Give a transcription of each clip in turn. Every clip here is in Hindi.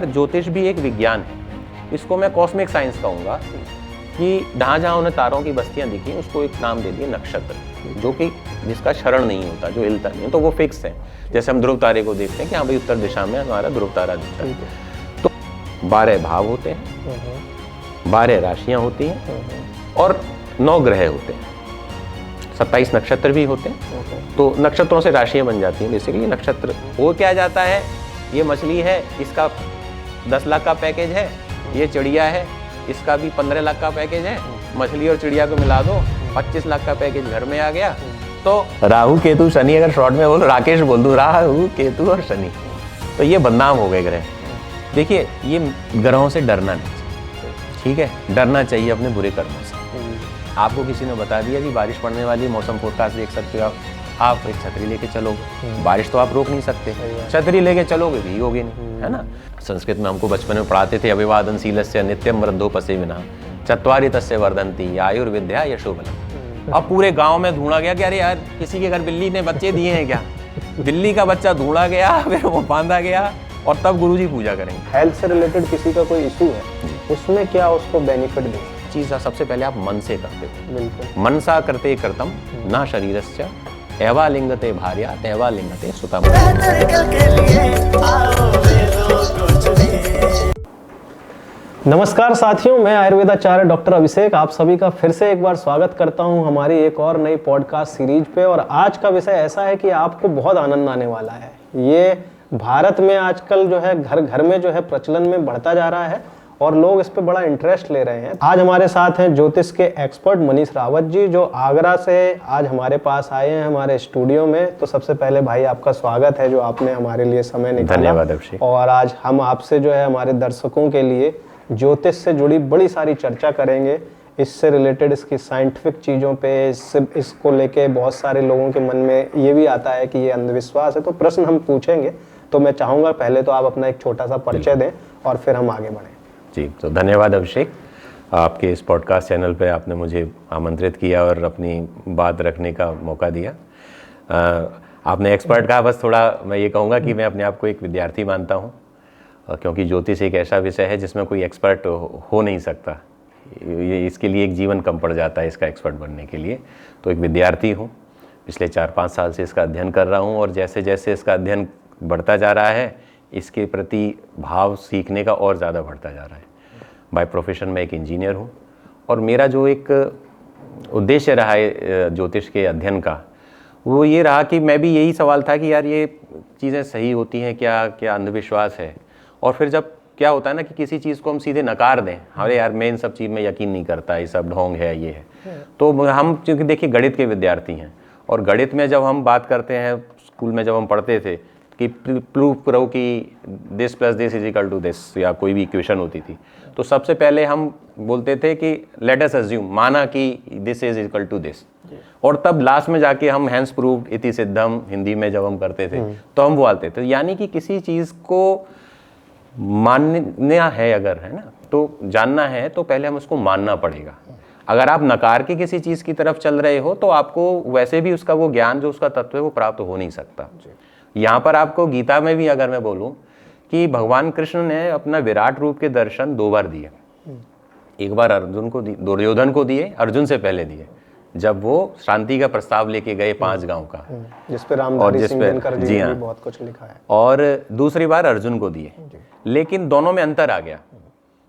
ज्योतिष भी एक विज्ञान है, इसको मैं कॉस्मिक साइंस कहूँगा कि जहाँ उन्हें तारों की बस्तियाँ दिखी उसको एक नाम दे दिए नक्षत्र, जो कि जिसका क्षरण नहीं होता, जो हिलता नहीं है, तो वो फिक्स है। जैसे हम ध्रुव तारे को देखते हैं कि हाँ भाई उत्तर दिशा में हमारा ध्रुव तारा दिखता है। तो 12 भाव होते हैं, 12 राशियाँ होती हैं और 9 ग्रह होते हैं, 27 नक्षत्र भी होते हैं। तो नक्षत्रों से राशियाँ बन जाती हैं बेसिकली। नक्षत्र वो क्या जाता है, ये मछली है, इसका 10 लाख का पैकेज है, ये चिड़िया है, इसका भी 15 लाख का पैकेज है, मछली और चिड़िया को मिला दो 25 लाख का पैकेज घर में आ गया। तो राहु केतु शनि, अगर शॉर्ट में बोलो राकेश बोल दूं, राहु केतु और शनि, तो ये बदनाम हो गए ग्रह। देखिए ये ग्रहों से डरना नहीं चाहिए, ठीक है, डरना चाहिए अपने बुरे कर्मों से। आपको किसी ने बता दिया कि बारिश पड़ने वाली, मौसम फोरकास्ट देख सकते हो आप एक छतरी लेके चलोगे, बारिश तो आप रोक नहीं सकते, छतरी लेके चलोगे भी होगी नहीं, है ना। संस्कृत में हमको बचपन में पढ़ाते थे, अभिवादनशीलस्य नित्यम वृद्धोपसे विना चत्वारि तस्य वर्धन्ति आयुर्विद्या यशोबलम। अब पूरे गांव में ढूंढा गया कि अरे यार किसी के घर बिल्ली ने बच्चे दिए हैं क्या, बिल्ली का बच्चा ढूंढा गया, फिर वो बांधा गया और तब गुरुजी पूजा करेंगे। हेल्थ से रिलेटेड किसी का कोई इशू है, उसमें क्या उसको बेनिफिट दे चीज़ सबसे पहले आप मन से करते हो। बिल्कुल। मनसा करते कर्तम ना शरीरस्य एवा लिंगते भार्या तैवा लिंगते सुतम। नमस्कार साथियों, मैं आयुर्वेदाचार्य डॉक्टर अभिषेक आप सभी का फिर से एक बार स्वागत करता हूं हमारी एक और नई पॉडकास्ट सीरीज पे। और आज का विषय ऐसा है कि आपको बहुत आनंद आने वाला है। ये भारत में आजकल जो है घर घर में जो है प्रचलन में बढ़ता जा रहा है और लोग इस पे बड़ा इंटरेस्ट ले रहे हैं। आज हमारे साथ हैं ज्योतिष के एक्सपर्ट मनीष रावत जी, जो आगरा से आज हमारे पास आए हैं हमारे स्टूडियो में। तो सबसे पहले भाई आपका स्वागत है, जो आपने हमारे लिए समय निकाला। धन्यवाद अभिषेक। और आज हम आपसे जो है हमारे दर्शकों के लिए ज्योतिष से जुड़ी बड़ी सारी चर्चा करेंगे, इससे रिलेटेड इसकी साइंटिफिक चीज़ों पे, इसको लेके बहुत सारे लोगों के मन में ये भी आता है कि ये अंधविश्वास है। तो प्रश्न हम पूछेंगे, तो मैं चाहूँगा पहले तो आप अपना एक छोटा सा परिचय दें और फिर हम आगे बढ़ें। जी, तो धन्यवाद अभिषेक, आपके इस पॉडकास्ट चैनल पे आपने मुझे आमंत्रित किया और अपनी बात रखने का मौका दिया। आपने एक्सपर्ट कहा, बस थोड़ा मैं ये कहूँगा कि मैं अपने आप को एक विद्यार्थी मानता हूँ, क्योंकि ज्योतिष एक ऐसा विषय है जिसमें कोई एक्सपर्ट हो नहीं सकता। ये इसके लिए एक जीवन कम पड़ जाता है इसका एक्सपर्ट बनने के लिए। तो एक विद्यार्थी हूँ, पिछले 4-5 साल से इसका अध्ययन कर रहा हूँ और जैसे जैसे इसका अध्ययन बढ़ता जा रहा है, इसके प्रति भाव सीखने का और ज़्यादा बढ़ता जा रहा है। बाय प्रोफेशन मैं एक इंजीनियर हूँ और मेरा जो एक उद्देश्य रहा है ज्योतिष के अध्ययन का, वो ये रहा कि मैं भी यही सवाल था कि यार ये चीज़ें सही होती हैं क्या, क्या अंधविश्वास है। और फिर जब क्या होता है ना कि किसी चीज़ को हम सीधे नकार दें, अरे यार मैं इन सब चीज़ में यकीन नहीं करता, ये सब ढोंग है, ये है। तो हम क्योंकि देखिए गणित के विद्यार्थी हैं और गणित में जब हम बात करते हैं, स्कूल में जब हम पढ़ते थे कि प्रूव करो कि this plus this is equal to this, या कोई भी इक्वेशन होती थी, तो सबसे पहले हम बोलते थे कि लेट अस अज्यूम, माना कि this is equal to this, और तब लास्ट में जाके हम हैंस प्रूव्ड इति सिद्धम हिंदी में जब हम करते थे तो हम बोलते थे। यानी कि किसी चीज़ को मानना है अगर, है ना, तो जानना है तो पहले हम उसको मानना पड़ेगा। अगर आप नकार के किसी चीज़ की तरफ चल रहे हो तो आपको वैसे भी उसका वो ज्ञान जो उसका तत्व है वो प्राप्त हो नहीं सकता। यहाँ पर आपको गीता में भी अगर मैं बोलूँ कि भगवान कृष्ण ने अपना विराट रूप के दर्शन 2 बार दिए। एक बार अर्जुन को दिए, दुर्योधन को दिए, अर्जुन से पहले दिए जब वो शांति का प्रस्ताव लेके गए 5 गांव का, जिस पे रामधारी सिंह दिनकर जी ने बहुत कुछ लिखा है। और दूसरी बार अर्जुन को दिए, लेकिन दोनों में अंतर आ गया।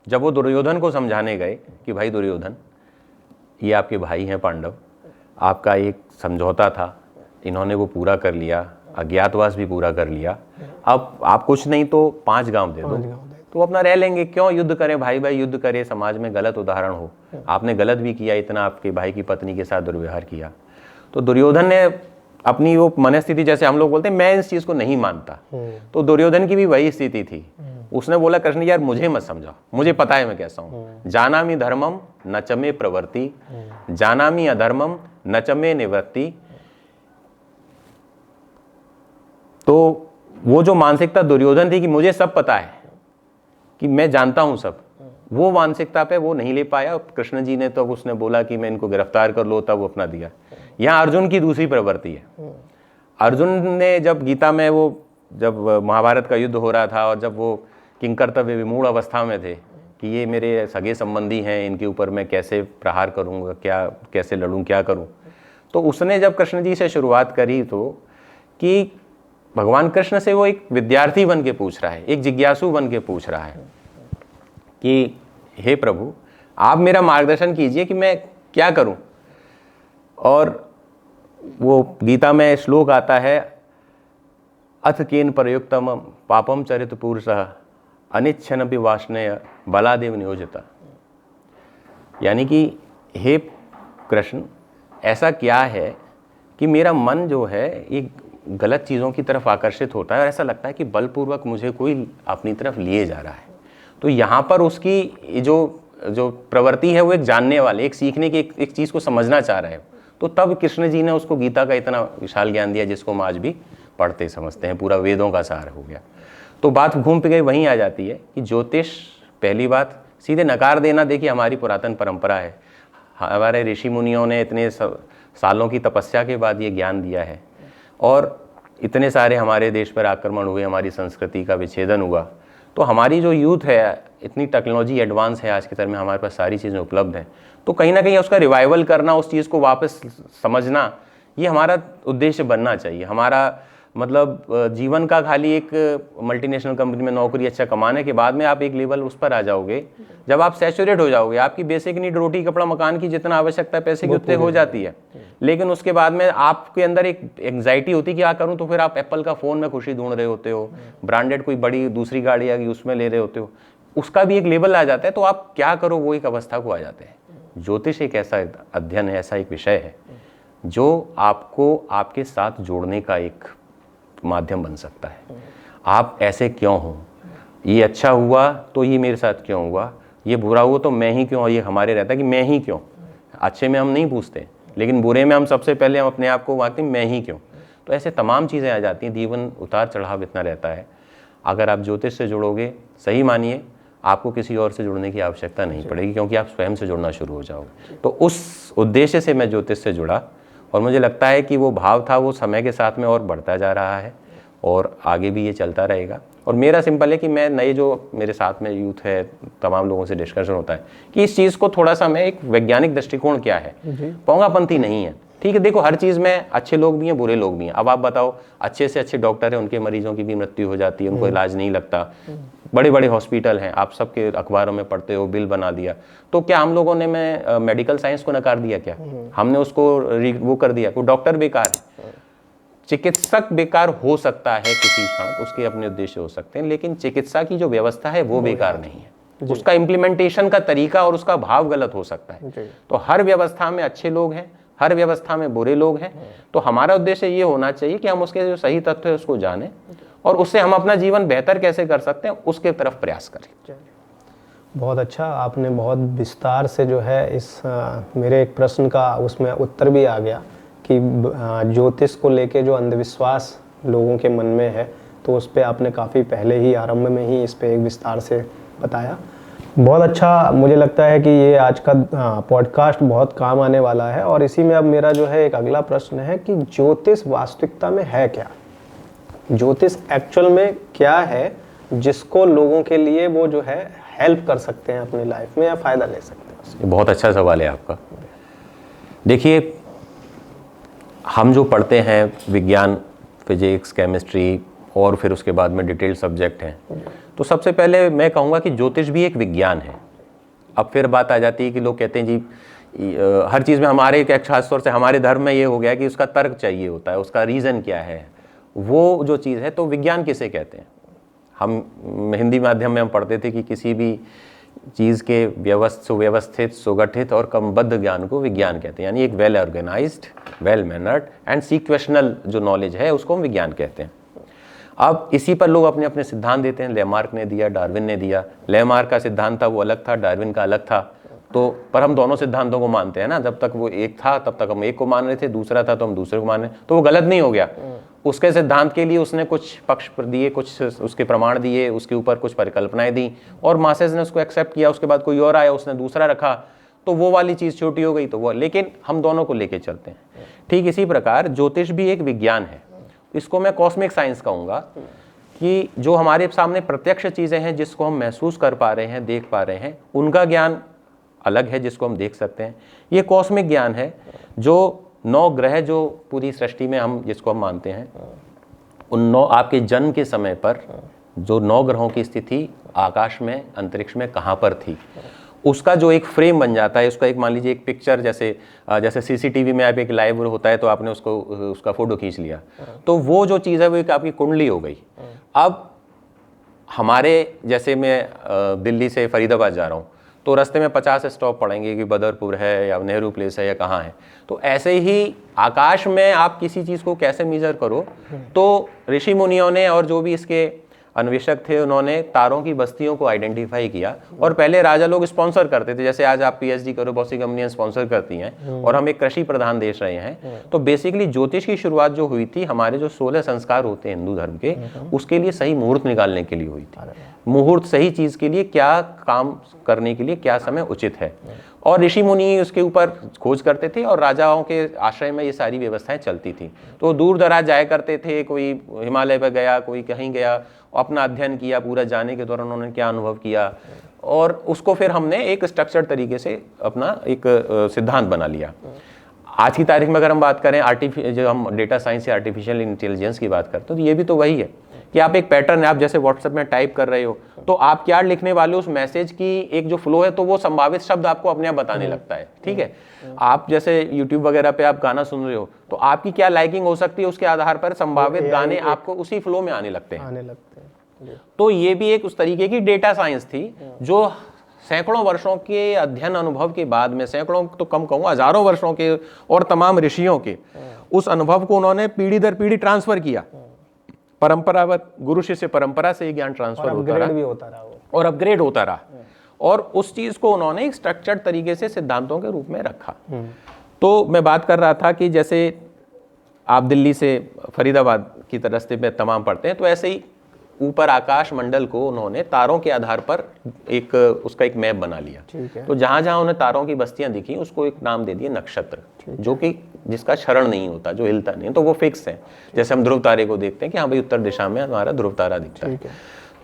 जब वो दुर्योधन को समझाने गए कि भाई दुर्योधन, ये आपके भाई हैं पांडव, आपका एक समझौता था, इन्होंने वो पूरा कर लिया, अज्ञातवास भी पूरा कर लिया, अब आप कुछ नहीं तो 5 गांव दे दो तो अपना रह लेंगे, क्यों युद्ध करें, भाई भाई युद्ध करें, समाज में गलत उदाहरण हो। आपने गलत भी किया, इतना आपके भाई की पत्नी के साथ दुर्व्यवहार किया। तो दुर्योधन ने अपनी वो मनस्थिति, जैसे हम लोग बोलते हैं मैं इस चीज़ को नहीं मानता, तो दुर्योधन की भी वही स्थिति थी। उसने बोला कृष्ण यार मुझे मत समझाओ, मुझे पता है मैं कैसा हूँ। जानामि धर्मम न च मे प्रवृत्ति, जानामि अधर्मम न च मे निवृत्ति। तो वो जो मानसिकता दुर्योधन थी कि मुझे सब पता है, कि मैं जानता हूं सब, वो मानसिकता पे वो नहीं ले पाया। कृष्ण जी ने तो उसने बोला कि मैं इनको गिरफ्तार कर लो, तब वो अपना दिया। यहाँ अर्जुन की दूसरी प्रवृत्ति है। अर्जुन ने जब गीता में वो जब महाभारत का युद्ध हो रहा था और जब वो किंकर्तव्य विमूढ़ अवस्था में थे कि ये मेरे सगे संबंधी हैं, इनके ऊपर मैं कैसे प्रहार करूँगा, क्या कैसे लड़ूँ, क्या करूँ। तो उसने जब कृष्ण जी से शुरुआत करी तो कि भगवान कृष्ण से वो एक विद्यार्थी बन के पूछ रहा है, एक जिज्ञासु बन के पूछ रहा है कि हे प्रभु, आप मेरा मार्गदर्शन कीजिए कि मैं क्या करूं। और वो गीता में श्लोक आता है, अथ केन प्रयुक्तम पापम चरित पुरुषः अनिच्छनपि वाष्णेय बलादेव नियोजिता। यानी कि हे कृष्ण, ऐसा क्या है कि मेरा मन जो है एक गलत चीज़ों की तरफ आकर्षित होता है और ऐसा लगता है कि बलपूर्वक मुझे कोई अपनी तरफ लिए जा रहा है। तो यहाँ पर उसकी जो प्रवृत्ति है वो एक जानने वाले, एक सीखने की, एक चीज़ को समझना चाह रहा है। तो तब कृष्ण जी ने उसको गीता का इतना विशाल ज्ञान दिया जिसको हम आज भी पढ़ते समझते हैं, पूरा वेदों का सार हो गया। तो बात घूम फिर गई वहीं आ जाती है कि ज्योतिष, पहली बात सीधे नकार देना देखिए हमारी पुरातन परंपरा है। हमारे ऋषि मुनियों ने इतने सालों की तपस्या के बाद ये ज्ञान दिया है और इतने सारे हमारे देश पर आक्रमण हुए, हमारी संस्कृति का विच्छेदन हुआ। तो हमारी जो यूथ है, इतनी टेक्नोलॉजी एडवांस है आज के समय में, हमारे पास सारी चीज़ें उपलब्ध हैं। तो कहीं ना कहीं उसका रिवाइवल करना, उस चीज़ को वापस समझना, ये हमारा उद्देश्य बनना चाहिए। हमारा मतलब जीवन का खाली एक मल्टीनेशनल कंपनी में नौकरी अच्छा कमाने के बाद में आप एक लेवल उस पर आ जाओगे जब आप सैचुरेट हो जाओगे, आपकी बेसिक नीड रोटी कपड़ा मकान की जितना आवश्यकता है पैसे की उतने हो जाती है। लेकिन उसके बाद में आपके अंदर एक एंग्जाइटी होती है कि क्या करूं, तो फिर आप एप्पल का फ़ोन में खुशी ढूंढ रहे होते हो, ब्रांडेड कोई बड़ी दूसरी गाड़ी आ गई उसमें ले रहे होते हो, उसका भी एक लेवल आ जाता है। तो आप क्या करो वो एक अवस्था को आ जाते हैं। ज्योतिष एक ऐसा अध्ययन है, ऐसा एक विषय है जो आपको आपके साथ जोड़ने का एक माध्यम बन सकता है। आप ऐसे क्यों हो, ये अच्छा हुआ तो ये मेरे साथ क्यों हुआ, ये बुरा हुआ तो मैं ही क्यों, ये हमारे रहता है कि मैं ही क्यों। अच्छे में हम नहीं पूछते, लेकिन बुरे में हम सबसे पहले हम अपने आप को वाकई मैं ही क्यों। तो ऐसे तमाम चीज़ें आ जाती हैं, जीवन उतार चढ़ाव इतना रहता है। अगर आप ज्योतिष से जुड़ोगे, सही मानिए आपको किसी और से जुड़ने की आवश्यकता नहीं पड़ेगी, क्योंकि आप स्वयं से जुड़ना शुरू हो जाओगे। तो उस उद्देश्य से मैं ज्योतिष से जुड़ा और मुझे लगता है कि वो भाव था, वो समय के साथ में और बढ़ता जा रहा है और आगे भी ये चलता रहेगा। और मेरा सिंपल है कि मैं नए जो मेरे साथ में यूथ है, तमाम लोगों से डिस्कशन होता है कि इस चीज़ को थोड़ा सा मैं एक वैज्ञानिक दृष्टिकोण क्या है, पोंगापंथी नहीं है। ठीक है, देखो हर चीज़ में अच्छे लोग भी हैं, बुरे लोग भी हैं। अब आप बताओ, अच्छे से अच्छे डॉक्टर हैं, उनके मरीजों की भी मृत्यु हो जाती है, उनको इलाज नहीं लगता। बड़े बड़े हॉस्पिटल हैं, आप सबके अखबारों में पढ़ते हो, बिल बना दिया। तो क्या हम लोगों ने मेडिकल साइंस को नकार दिया क्या? हमने उसको वो कर दिया? कोई डॉक्टर बेकार है, चिकित्सक बेकार हो सकता है किसी क्षण, उसके अपने उद्देश्य हो सकते हैं, लेकिन चिकित्सा की जो व्यवस्था है वो बेकार नहीं है। उसका इम्प्लीमेंटेशन का तरीका और उसका भाव गलत हो सकता है। तो हर व्यवस्था में अच्छे लोग हैं, हर व्यवस्था में बुरे लोग हैं। तो हमारा उद्देश्य ये होना चाहिए कि हम उसके जो सही तत्व है उसको जानें और उससे हम अपना जीवन बेहतर कैसे कर सकते हैं उसके तरफ प्रयास करें। बहुत अच्छा, आपने बहुत विस्तार से जो है इस मेरे एक प्रश्न का उसमें उत्तर भी आ गया कि ज्योतिष को लेके जो अंधविश्वास लोगों के मन में है, तो उस पर आपने काफ़ी पहले ही आरंभ में ही इस पर एक विस्तार से बताया। बहुत अच्छा, मुझे लगता है कि ये आज का पॉडकास्ट बहुत काम आने वाला है। और इसी में अब मेरा जो है एक अगला प्रश्न है कि ज्योतिष वास्तविकता में है क्या? ज्योतिष एक्चुअल में क्या है जिसको लोगों के लिए वो जो है हेल्प कर सकते हैं अपनी लाइफ में या फ़ायदा ले सकते हैं उससे? बहुत अच्छा सवाल है आपका। देखिए, हम जो पढ़ते हैं विज्ञान, फिजिक्स, केमिस्ट्री और फिर उसके बाद में डिटेल सब्जेक्ट हैं, तो सबसे पहले मैं कहूँगा कि ज्योतिष भी एक विज्ञान है। अब फिर बात आ जाती है कि लोग कहते हैं जी हर चीज़ में हमारे खास तौर से हमारे धर्म में ये हो गया कि उसका तर्क चाहिए होता है, उसका रीज़न क्या है, वो जो चीज़ है। तो विज्ञान किसे कहते हैं? हम हिंदी माध्यम में हम पढ़ते थे कि किसी भी चीज़ के सुव्यवस्थित, सुगठित और क्रमबद्ध ज्ञान को विज्ञान कहते हैं। यानी एक well organised, well mannered and sequential जो नॉलेज है उसको हम विज्ञान कहते हैं। अब इसी पर लोग अपने अपने सिद्धांत देते हैं। लेमार्क ने दिया, डार्विन ने दिया। लेमार्क का सिद्धांत था वो अलग था, डार्विन का अलग था। तो पर हम दोनों सिद्धांतों को मानते हैं ना। जब तक वो एक था तब तक हम एक को मान रहे थे, दूसरा था तो हम दूसरे को मान रहे, तो वो गलत नहीं हो गया। उसके सिद्धांत के लिए उसने कुछ पक्ष दिए, कुछ उसके प्रमाण दिए, उसके ऊपर कुछ परिकल्पनाएं दी और मासेज ने उसको एक्सेप्ट किया। उसके बाद कोई और आया, उसने दूसरा रखा, तो वो वाली चीज़ छोटी हो गई। तो वो, लेकिन हम दोनों को लेके चलते हैं। ठीक इसी प्रकार ज्योतिष भी एक विज्ञान है। इसको मैं कॉस्मिक साइंस कहूँगा कि जो हमारे सामने प्रत्यक्ष चीज़ें हैं जिसको हम महसूस कर पा रहे हैं, देख पा रहे हैं, उनका ज्ञान अलग है जिसको हम देख सकते हैं। ये कॉस्मिक ज्ञान है, जो 9 ग्रह जो पूरी सृष्टि में हम जिसको हम मानते हैं, उन 9 आपके जन्म के समय पर जो 9 ग्रहों की स्थिति आकाश में, अंतरिक्ष में कहाँ पर थी, उसका जो एक फ्रेम बन जाता है, उसका एक मान लीजिए एक पिक्चर, जैसे सीसीटीवी में आप एक लाइव होता है तो आपने उसका फोटो खींच लिया, तो वो जो चीज़ है वो एक आपकी कुंडली हो गई। अब हमारे जैसे मैं दिल्ली से फरीदाबाद जा रहा हूँ तो रास्ते में 50 स्टॉप पड़ेंगे कि बदरपुर है या नेहरू प्लेस है या कहाँ है। तो ऐसे ही आकाश में आप किसी चीज़ को कैसे मेजर करो, तो ऋषि मुनियों ने और जो भी इसके अन्वेषक थे उन्होंने तारों की बस्तियों को आइडेंटिफाई किया। और पहले राजा लोग स्पॉन्सर करते थे, जैसे आज आप पीएचडी करो, बहुत सी कंपनियां स्पॉन्सर करती हैं, और हम एक कृषि प्रधान देश रहे हैं। तो बेसिकली ज्योतिष की शुरुआत जो हुई थी, हमारे जो 16 संस्कार होते हैं हिंदू धर्म के, उसके लिए सही मुहूर्त निकालने के लिए हुई थी। मुहूर्त सही चीज के लिए, क्या काम करने के लिए क्या समय उचित है, और ऋषि मुनि उसके ऊपर खोज करते थे और राजाओं के आश्रय में ये सारी व्यवस्थाएं चलती थी। तो दूर दराज जाया करते थे, कोई हिमालय पर गया, कोई कहीं गया, अपना अध्ययन किया, पूरा जाने के दौरान उन्होंने क्या अनुभव किया, और उसको फिर हमने एक स्ट्रक्चर्ड तरीके से अपना एक सिद्धांत बना लिया। आज की तारीख में अगर हम बात करें जो हम डेटा साइंस या आर्टिफिशियल इंटेलिजेंस की बात करते हैं, तो ये भी तो वही है कि आप एक पैटर्न है, आप जैसे व्हाट्सएप में टाइप कर रहे हो तो आप क्या लिखने वाले हो, उस मैसेज की एक जो फ्लो है, तो वो संभावित शब्द आपको अपने आप बताने लगता है। ठीक है, आप जैसे यूट्यूब वगैरह पे आप गाना सुन रहे हो तो आपकी क्या लाइकिंग हो सकती है, उसके आधार पर संभावित गाने आपको उसी फ्लो में आने लगते हैं। तो ये भी एक उस तरीके की डेटा साइंस थी जो सैकड़ों वर्षों के अध्ययन अनुभव के बाद में, सैकड़ों तो कम कहूँगा, हजारों वर्षों के और तमाम ऋषियों के उस अनुभव को उन्होंने पीढ़ी दर पीढ़ी ट्रांसफर किया। परंपरागत गुरु शिष्य परंपरा से ज्ञान ट्रांसफर होता रहा और अपग्रेड होता रहा, और उस चीज को उन्होंने एक स्ट्रक्चर्ड तरीके से सिद्धांतों के रूप में रखा। तो मैं बात कर रहा था कि जैसे आप दिल्ली से फरीदाबाद की रास्ते में तमाम पढ़ते हैं, तो ऐसे ही ऊपर आकाश मंडल को उन्होंने तारों के आधार पर उसका एक मैप बना लिया। तो जहां जहां उन्हें तारों की बस्तियां दिखी उसको एक नाम दे दिया नक्षत्र, जो कि जिसका क्षरण नहीं होता, जो हिलता नहीं, तो वो फिक्स है। जैसे हम ध्रुव तारे को देखते हैं कि हाँ भाई उत्तर दिशा में हमारा ध्रुव तारा दिखता है,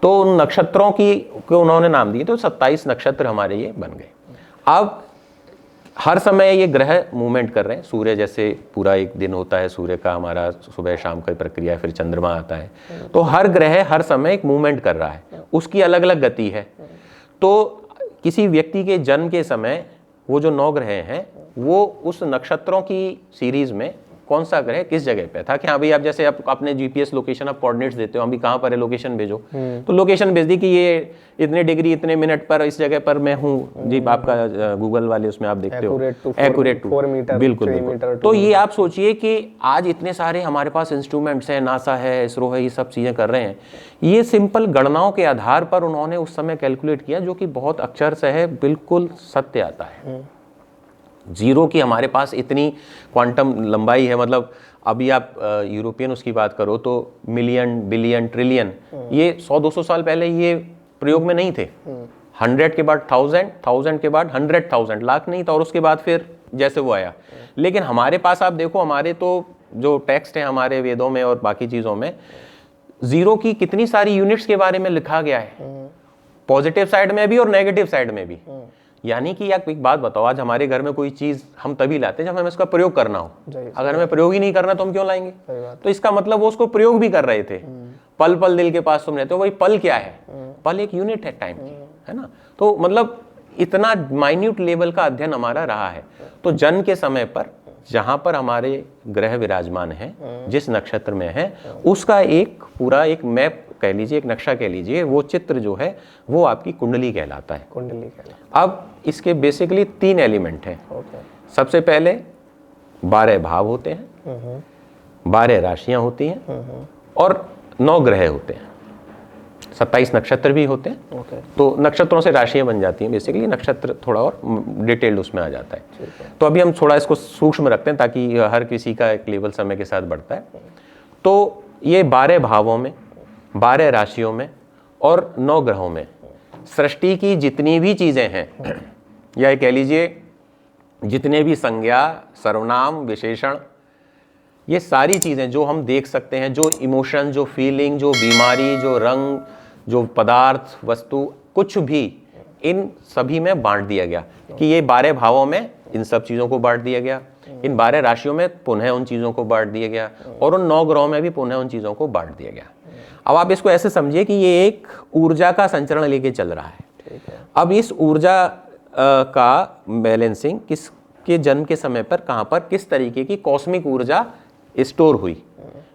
तो उन नक्षत्रों को उन्होंने नाम दिए। तो 27 नक्षत्र हमारे ये बन गए। अब हर समय ये ग्रह मूवमेंट कर रहे हैं। सूर्य जैसे पूरा एक दिन होता है, सूर्य का हमारा सुबह शाम का प्रक्रिया है, फिर चंद्रमा आता है, तो हर ग्रह हर समय एक मूवमेंट कर रहा है, उसकी अलग अलग गति है। तो किसी व्यक्ति के जन्म के समय वो जो 9 ग्रह हैं वो उस नक्षत्रों की सीरीज में कौन सा ग्रह किस जगह पे था, कि हाँ भाई आप जैसे आप अपने जीपीएस लोकेशन आप कोऑर्डिनेट्स देते हो, हम भी कहाँ पर है लोकेशन भेजो, तो लोकेशन भेज दी कि ये इतने डिग्री इतने मिनट पर इस जगह पर मैं हूँ जी। आपका गूगल वाले उसमें आप देखते हो एक्यूरेट 4 मीटर, बिल्कुल। तो ये आप सोचिए कि आज इतने सारे हमारे पास इंस्ट्रूमेंट्स हैं, नासा है, इसरो है, ये सब चीजें कर रहे हैं। ये सिंपल गणनाओं के आधार पर उन्होंने उस समय कैलकुलेट किया, जो कि बहुत अक्षरशः है, बिल्कुल सत्य आता है। जीरो की हमारे पास इतनी क्वांटम लंबाई है, मतलब अभी आप यूरोपियन उसकी बात करो तो मिलियन, बिलियन, ट्रिलियन, ये 100-200 साल पहले ये प्रयोग में नहीं थे। 100 के बाद 1000, 1000 के बाद 100,000, लाख नहीं था, और उसके बाद फिर जैसे वो आया। लेकिन हमारे पास आप देखो, हमारे तो जो टेक्स्ट है हमारे वेदों में और बाकी चीज़ों में, जीरो की कितनी सारी यूनिट्स के बारे में लिखा गया है, पॉजिटिव साइड में भी और नेगेटिव साइड में भी। यानी कि आप एक बात बताओ, आज हमारे घर में कोई चीज हम तभी लाते हैं जब हमें इसका प्रयोग करना हो। अगर हमें प्रयोग ही नहीं करना तो हम क्यों लाएंगे? तो इसका मतलब वो उसको प्रयोग भी कर रहे थे। पल पल दिल के पास तुम रहते हो, वही पल क्या है? पल एक यूनिट है टाइम की, है ना। तो मतलब इतना माइन्यूट लेवल का अध्ययन हमारा रहा है। तो जन्म के समय पर जहां पर हमारे ग्रह विराजमान है, जिस नक्षत्र में है, उसका एक पूरा एक मैप कह लीजिए, एक नक्शा कह लीजिए, वो चित्र जो है वो आपकी कुंडली कहलाता है। अब इसके बेसिकली 3 एलिमेंट हैं। सबसे पहले 12 भाव होते हैं, 12 राशियां होती हैं, और 9 ग्रह होते हैं, 27 नक्षत्र भी होते हैं। तो नक्षत्रों से राशियां बन जाती हैं। बेसिकली नक्षत्र थोड़ा और डिटेल्ड उसमें आ जाता है। तो अभी हम थोड़ा इसको सूक्ष्म रखते हैं ताकि हर किसी का एक लेवल समय के साथ बढ़ता है। तो ये 12 भावों में, 12 राशियों में और 9 ग्रहों में सृष्टि की जितनी भी चीजें हैं, या कह लीजिए जितने भी संज्ञा, सर्वनाम, विशेषण, ये सारी चीज़ें जो हम देख सकते हैं, जो इमोशन, जो फीलिंग, जो बीमारी, जो रंग, जो पदार्थ, वस्तु, कुछ भी इन सभी में बांट दिया गया कि ये 12 भावों में इन सब चीज़ों को बांट दिया गया, इन 12 राशियों में पुनः उन चीज़ों को बांट दिया गया, और उन 9 ग्रहों में भी पुनः उन चीज़ों को बांट दिया गया। अब आप इसको ऐसे समझिए कि ये एक ऊर्जा का संचरण लेके चल रहा है। अब इस ऊर्जा का बैलेंसिंग किसके जन्म के समय पर, कहाँ पर, किस तरीके की कॉस्मिक ऊर्जा स्टोर हुई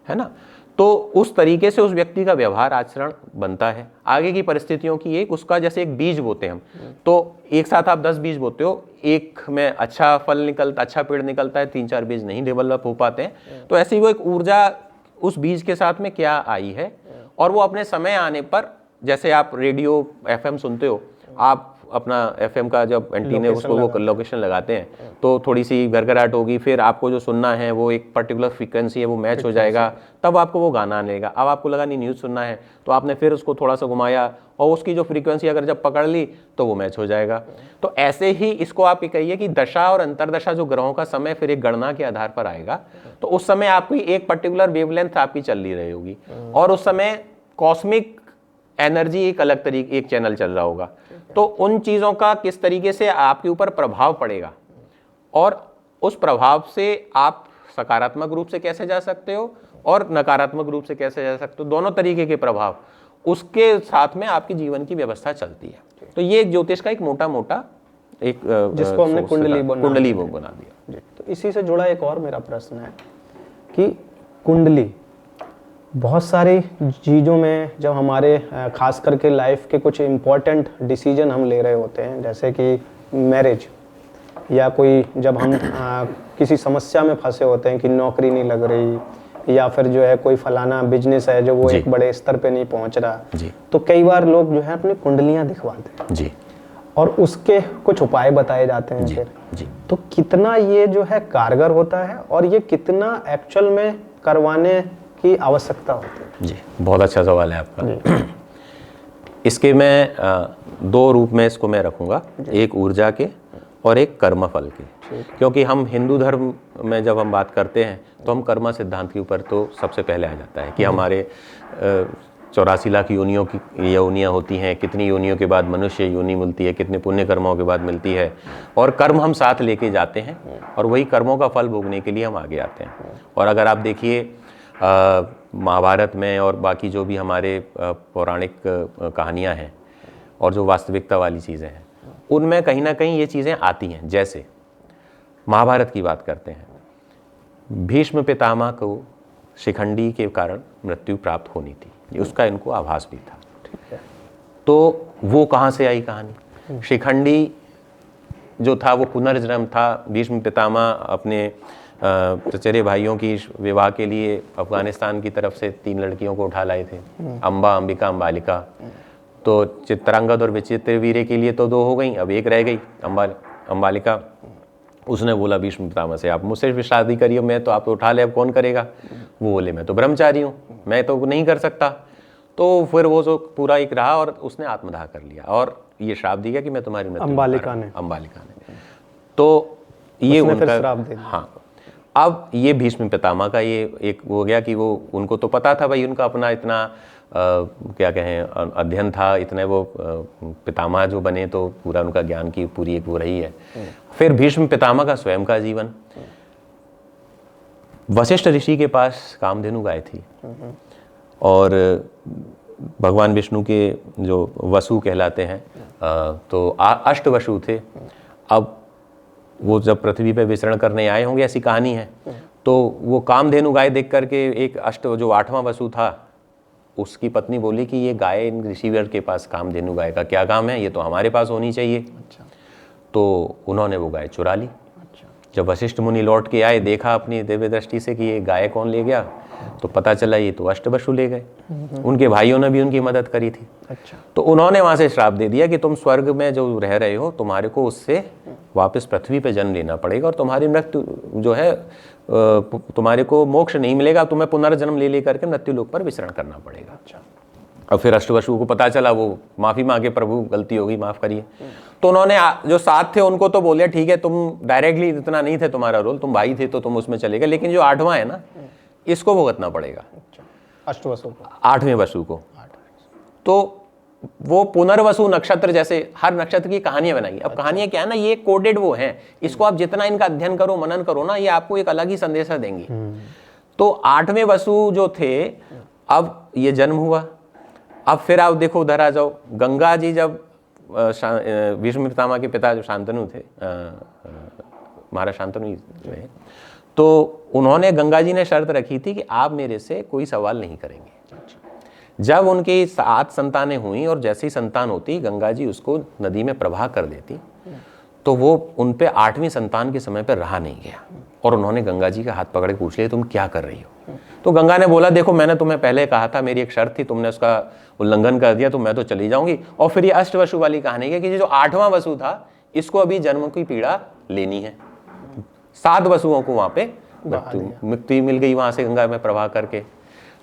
है ना, तो उस तरीके से उस व्यक्ति का व्यवहार आचरण बनता है। आगे की परिस्थितियों की एक उसका, जैसे एक बीज बोते हैं हम, तो एक साथ आप 10 बीज बोते हो, एक में अच्छा फल निकलता, अच्छा पेड़ निकलता है, 3-4 बीज नहीं डेवलप हो पाते हैं। तो ऐसी वो एक ऊर्जा उस बीज के साथ में क्या आई है, और वो अपने समय आने पर, जैसे आप रेडियो FM सुनते हो, आप अपना FM का जब एंटीने उसको वो लोकेशन लगाते हैं तो थोड़ी सी घरघराहट होगी, फिर आपको जो सुनना है वो एक पर्टिकुलर फ्रीक्वेंसी है, वो मैच हो जाएगा, तब आपको वो गाना आनेगा। अब आपको लगा नहीं न्यूज़ सुनना है, तो आपने फिर उसको थोड़ा सा घुमाया और उसकी जो फ्रीक्वेंसी अगर जब पकड़ ली तो वो मैच हो जाएगा। तो ऐसे ही इसको आप ये कहिए कि दशा और अंतरदशा, जो ग्रहों का समय फिर एक गणना के आधार पर आएगा, तो उस समय आपकी एक पर्टिकुलर वेवलेंथ आपकी चल रही होगी, और उस समय कॉस्मिक एनर्जी एक अलग तरीके, एक चैनल चल रहा होगा। तो उन चीज़ों का किस तरीके से आपके ऊपर प्रभाव पड़ेगा, और उस प्रभाव से आप सकारात्मक रूप से कैसे जा सकते हो और नकारात्मक रूप से कैसे जा सकते हो, दोनों तरीके के प्रभाव, उसके साथ में आपकी जीवन की व्यवस्था चलती है। तो ये ज्योतिष का एक मोटा मोटा एक जिसको हमने कुंडली वो बना दिया। तो इसी से जुड़ा एक और मेरा प्रश्न है कि कुंडली बहुत सारी चीज़ों में, जब हमारे खास करके लाइफ के कुछ इम्पोर्टेंट डिसीजन हम ले रहे होते हैं, जैसे कि मैरिज, या कोई जब हम किसी समस्या में फंसे होते हैं कि नौकरी नहीं लग रही, या फिर जो है कोई फलाना बिजनेस है जो वो एक बड़े स्तर पे नहीं पहुंच रहा, तो कई बार लोग जो है अपनी कुंडलियां दिखवाते हैं जी, और उसके कुछ उपाय बताए जाते हैं फिर। तो कितना ये जो है कारगर होता है, और ये कितना एक्चुअल में करवाने की आवश्यकता होती है? जी, बहुत अच्छा सवाल है आपका। इसके मैं 2 रूप में इसको मैं रखूंगा, एक ऊर्जा के और एक कर्म फल के। क्योंकि हम हिंदू धर्म में जब हम बात करते हैं तो हम कर्म सिद्धांत के ऊपर तो सबसे पहले आ जाता है कि हमारे 84 लाख योनियों की योनियाँ होती हैं, कितनी योनियों के बाद मनुष्य योनि मिलती है, कितने पुण्य कर्मों के बाद मिलती है, और कर्म हम साथ लेके जाते हैं, और वही कर्मों का फल भोगने के लिए हम आगे आते हैं। और अगर आप देखिए महाभारत में और बाकी जो भी हमारे पौराणिक कहानियाँ हैं और जो वास्तविकता वाली चीज़ें हैं, उनमें कहीं ना कहीं ये चीज़ें आती हैं। जैसे महाभारत की बात करते हैं, भीष्म पितामह को शिखंडी के कारण मृत्यु प्राप्त होनी थी, उसका इनको आभास भी था। ठीक है, तो वो कहाँ से आई कहानी? शिखंडी जो था वो पुनर्जन्म था। भीष्म पितामह अपने चचेरे भाइयों की विवाह के लिए अफगानिस्तान की तरफ से 3 लड़कियों को उठा लाए थे, अंबा, अंबिका, अंबालिका। तो चित्रांगद और विचित्रवीर्य के लिए तो 2 हो गई, अब एक रह गई अंबालिका। उसने बोला भीष्म पितामह से, आप मुझसे भी शादी करिए, मैं तो आप उठा ले, अब कौन करेगा? वो बोले मैं तो ब्रह्मचारी हूँ, मैं तो नहीं कर सकता। तो फिर वो जो पूरा एक रहा और उसने आत्मदाह कर लिया और ये श्राप दिया कि मैं तुम्हारी मृत्यु अंबालिका ने तो ये उनका श्राप दे दिया। हाँ, अब ये भीष्म पितामह का ये एक हो गया कि वो उनको तो पता था भाई, उनका अपना इतना क्या कहें अध्ययन था, इतने वो पितामह जो बने तो पूरा उनका ज्ञान की पूरी एक वो रही है। फिर भीष्म पितामह का स्वयं का जीवन, वशिष्ठ ऋषि के पास कामधेनु गाय थी और भगवान विष्णु के जो वसु कहलाते हैं तो अष्टवसु थे। अब वो जब पृथ्वी पे विचरण करने आए होंगे, ऐसी कहानी है, तो वो कामधेनु गाय देख करके एक जो 8वां वसु था उसकी पत्नी बोली कि ये गाय इन ऋषिवर के पास कामधेनु गाय का क्या काम है, ये तो हमारे पास होनी चाहिए। अच्छा। तो उन्होंने वो गाय चुरा ली। अच्छा। जब वशिष्ठ मुनि लौट के आए, देखा अपनी दिव्य दृष्टि से कि ये गाय कौन ले गया, तो पता चला ये तो अष्टवसु ले गए। उनके भाइयों ने भी उनकी मदद करी थी। अच्छा। तो उन्होंने वहां से श्राप दे दिया कि तुम स्वर्ग में जो रह रहे हो, तुम्हारे को उससे वापस पृथ्वी पे जन्म लेना पड़ेगा और तुम्हारी मृत्यु जो है तुम्हारे को मोक्ष नहीं मिलेगा, तुम्हें पुनर्जन्म ले करके मृत्यु लोक पर विचरण करना पड़ेगा। अच्छा। और फिर अष्टवसु को पता चला, वो माफ़ी मांगे, प्रभु गलती हो गई, माफ़ करिए। तो उन्होंने जो साथ थे उनको तो बोले ठीक है, तुम डायरेक्टली इतना नहीं थे तुम्हारा रोल, तुम भाई थे तो तुम उसमें चले गए, लेकिन जो 8वां है ना, इसको भुगतना पड़ेगा, अष्टवसु को, 8वें वसु को। तो वो पुनर्वसु नक्षत्र, जैसे हर नक्षत्र की कहानियां बनाई। अब कहानियां क्या है ना, ये कोडेड वो हैं, इसको आप जितना इनका अध्ययन करो, मनन करो ना, ये आपको एक अलग ही संदेशा देंगी। तो 8वें वसु जो थे, अब ये जन्म हुआ। अब फिर आप देखो उधर आ जाओ, गंगा जी जब भीष्म पितामह के पिता जो शांतनु थे, महाराज शांतनु जो है, तो उन्होंने, गंगा जी ने शर्त रखी थी कि आप मेरे से कोई सवाल नहीं करेंगे। जब उनकी 7 संतानें हुई और जैसी संतान होती, गंगा जी उसको नदी में प्रवाह कर देती, तो वो उन पे 8वीं संतान के समय पर रहा नहीं गया, और उन्होंने गंगा जी का हाथ पकड़ के पूछ लिया, तुम क्या कर रही हो? तो गंगा ने बोला, देखो मैंने तुम्हें पहले कहा था, मेरी एक शर्त थी, तुमने उसका उल्लंघन कर दिया, तो मैं तो चली जाऊंगी। और फिर ये अष्टवसु वाली कहानी है कि जो 8वां वसु था, इसको अभी जन्म की पीड़ा लेनी है। 7 वसुओं को वहां पे मुक्ति मिल गई, वहां से गंगा में प्रवाह करके।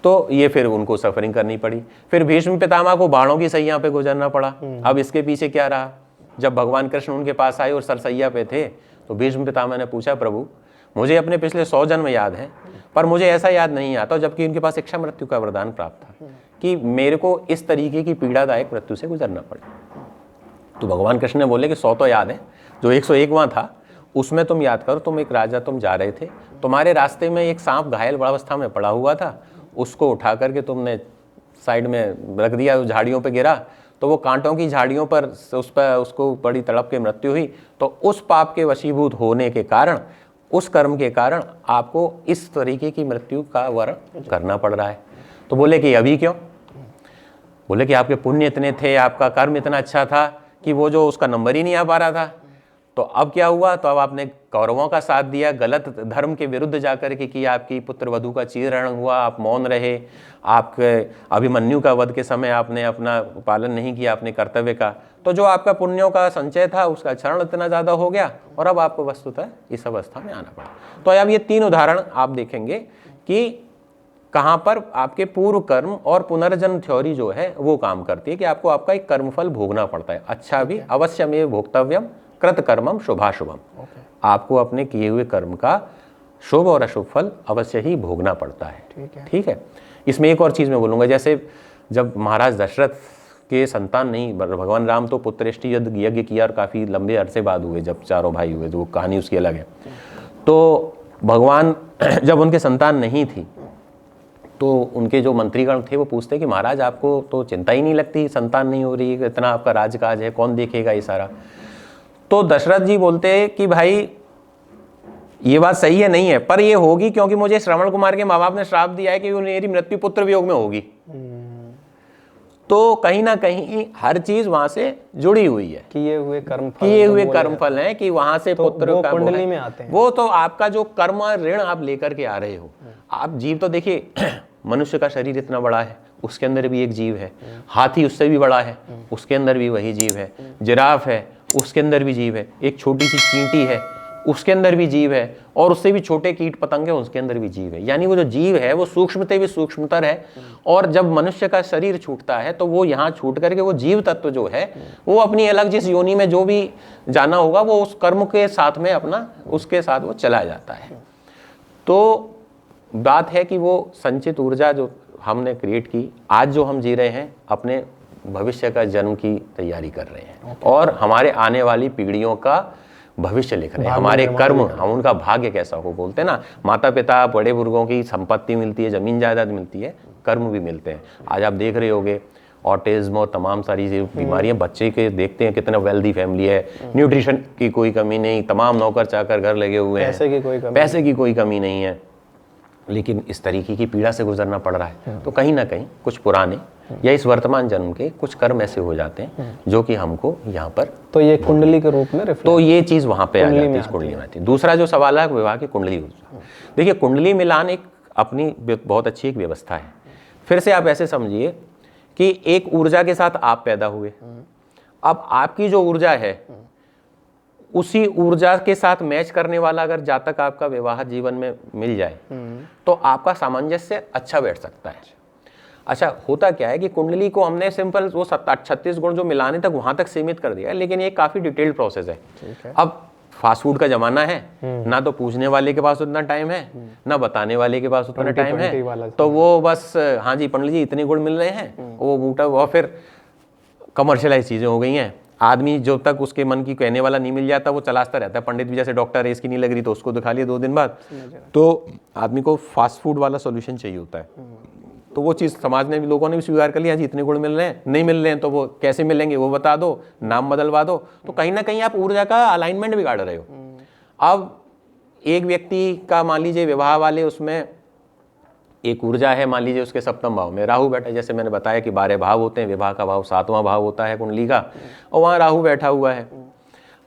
तो ये फिर उनको सफरिंग करनी पड़ी। फिर भीष्म पितामह को बाणों की सैया पे गुजरना पड़ा। अब इसके पीछे क्या रहा, जब भगवान कृष्ण उनके पास आए और सरसैया पे थे, तो भीष्म पितामह ने पूछा, प्रभु मुझे अपने पिछले 100 जन्म याद हैं, पर मुझे ऐसा याद नहीं आता, जबकि उनके पास इच्छा मृत्यु का वरदान प्राप्त था कि मेरे को इस तरीके की पीड़ादायक मृत्यु से गुजरना पड़े। तो भगवान कृष्ण ने बोले कि 100 तो याद है, जो 101वां था उसमें तुम याद करो, तुम एक राजा, तुम जा रहे थे, तुम्हारे रास्ते में एक सांप घायल अवस्था में पड़ा हुआ था, उसको उठा करके तुमने साइड में रख दिया, झाड़ियों पे गिरा, तो वो कांटों की झाड़ियों पर उसको बड़ी तड़प के मृत्यु हुई। तो उस पाप के वशीभूत होने के कारण, उस कर्म के कारण आपको इस तरीके की मृत्यु का वर्ण करना पड़ रहा है। तो बोले कि अभी क्यों? बोले कि आपके पुण्य इतने थे, आपका कर्म इतना अच्छा था कि वो जो उसका नंबर ही नहीं आ पा रहा था। तो अब क्या हुआ? तो अब आपने कौरवों का साथ दिया, गलत धर्म के विरुद्ध जाकर के किया, आपकी पुत्र वधू का चीरहरण हुआ, आप मौन रहे, आपके अभिमन्यु का वध के समय आपने अपना पालन नहीं किया अपने कर्तव्य का। तो जो आपका पुण्यों का संचय था उसका क्षरण इतना ज़्यादा हो गया और अब आपको वस्तुतः इस अवस्था में आना पड़ा। तो अब ये 3 उदाहरण आप देखेंगे कि कहाँ पर आपके पूर्व कर्म और पुनर्जन्म थ्योरी जो है वो काम करती है कि आपको आपका एक कर्मफल भोगना पड़ता है। अच्छा भी अवश्यमेव भोक्तव्यम कृत कर्मम शुभाशुभम। आपको अपने किए हुए कर्म का शुभ और अशुभ फल अवश्य ही भोगना पड़ता है। ठीक है। इसमें एक और चीज़ मैं बोलूँगा, जैसे जब महाराज दशरथ के संतान नहीं, भगवान राम तो पुत्रेष्टि यज्ञ किया और काफ़ी लंबे अरसे बाद हुए, जब चारों भाई हुए, जो कहानी उसकी अलग है। तो भगवान जब उनके संतान नहीं थी तो उनके जो मंत्रीगण थे वो पूछते कि महाराज आपको तो चिंता ही नहीं लगती, संतान नहीं हो रही, इतना आपका राजकाज है, कौन देखेगा ये सारा? तो दशरथ जी बोलते कि भाई ये बात सही है, नहीं है, पर ये होगी क्योंकि मुझे श्रवण कुमार के माँ बाप ने श्राप दिया है कि मेरी मृत्यु पुत्र वियोग में होगी। तो कहीं ना कहीं हर चीज वहां से जुड़ी हुई है। किए हुए कर्मफल हैं कि वहां से तो पुत्र वो का कुंडली में आते हैं। वो तो आपका जो कर्म ऋण आप लेकर के आ रहे हो। आप जीव तो देखिए, मनुष्य का शरीर इतना बड़ा है, उसके अंदर भी एक जीव है। हाथी उससे भी बड़ा है, उसके अंदर भी वही जीव है। जिराफ है, उसके अंदर भी जीव है। एक छोटी सी चींटी है, उसके अंदर भी जीव है। और उससे भी छोटे कीट पतंग है, उसके अंदर भी जीव है। यानी वो जो जीव है वो सूक्ष्मते भी सूक्ष्मतर है। और जब मनुष्य का शरीर छूटता है तो वो यहाँ छूट करके वो जीव तत्व जो है वो अपनी अलग जिस योनि में जो भी जाना होगा वो उस कर्म के साथ में अपना उसके साथ वो चला जाता है। तो बात है कि वो संचित ऊर्जा जो हमने क्रिएट की, आज जो हम जी रहे हैं, अपने भविष्य का जन्म की तैयारी कर रहे हैं। और हमारे आने वाली पीढ़ियों का भविष्य लिख रहे हैं। हमारे कर्म, हम उनका भाग्य कैसा हो, बोलते हैं ना, माता पिता बड़े बुजुर्गों की संपत्ति मिलती है, जमीन जायदाद मिलती है, कर्म भी मिलते हैं। आज आप देख रहे होगे ऑटिज्म और तमाम सारी बीमारियां बच्चे के देखते हैं, कितना वेल्दी फैमिली है, न्यूट्रिशन की कोई कमी नहीं, तमाम नौकर चाकर घर लगे हुए हैं, पैसे की कोई कमी नहीं है, लेकिन इस तरीके की पीड़ा से गुजरना पड़ रहा है। तो कहीं ना कहीं कुछ पुराने या इस वर्तमान जन्म के कुछ कर्म ऐसे हो जाते हैं जो कि हमको यहाँ पर, तो ये कुंडली के रूप में तो ये चीज वहां पे आ जाती है, इस कुंडली में आती है। दूसरा जो सवाल है विवाह की कुंडली। देखिए, कुंडली मिलान एक अपनी बहुत अच्छी एक व्यवस्था है। फिर से आप ऐसे समझिए कि एक ऊर्जा के साथ आप पैदा हुए। अब आपकी जो ऊर्जा है उसी ऊर्जा के साथ मैच करने वाला अगर जातक आपका विवाह जीवन में मिल जाए तो आपका सामंजस्य अच्छा बैठ सकता है। अच्छा, होता क्या है कि कुंडली को हमने सिंपल वो 36 गुण जो मिलाने तक वहां तक सीमित कर दिया है, लेकिन ये काफी डिटेल्ड प्रोसेस है। अब फास्ट फूड का जमाना है, ना तो पूछने वाले के पास उतना टाइम है, ना बताने वाले के पास उतना टाइम है, तो वो बस हाँ जी पंडित जी इतने गुण मिल रहे हैं, वो बूटा, और फिर कमर्शियलाइज चीजें हो गई हैं। आदमी जो तक उसके मन की कहने वाला नहीं मिल जाता वो चलाता रहता है। पंडित भी जैसे डॉक्टर है, इसकी नहीं लग रही तो उसको दिखा लिया 2 दिन बाद, तो आदमी को फास्ट फूड वाला सोल्यूशन चाहिए होता है। तो वो चीज़ समाज ने भी, लोगों ने भी स्वीकार कर लिया, जी इतने गुण मिल रहे हैं, नहीं मिल रहे हैं तो वो कैसे मिलेंगे वो बता दो, नाम बदलवा दो। तो कहीं ना कहीं आप ऊर्जा का अलाइनमेंट बिगाड़ रहे हो। अब एक व्यक्ति का मान लीजिए विवाह वाले, उसमें एक ऊर्जा है, मान लीजिए उसके सप्तम भाव में राहु बैठा है, जैसे मैंने बताया कि 12 भाव होते हैं, विवाह का भाव 7वां भाव होता है कुंडली का, और वहाँ राहु बैठा हुआ है।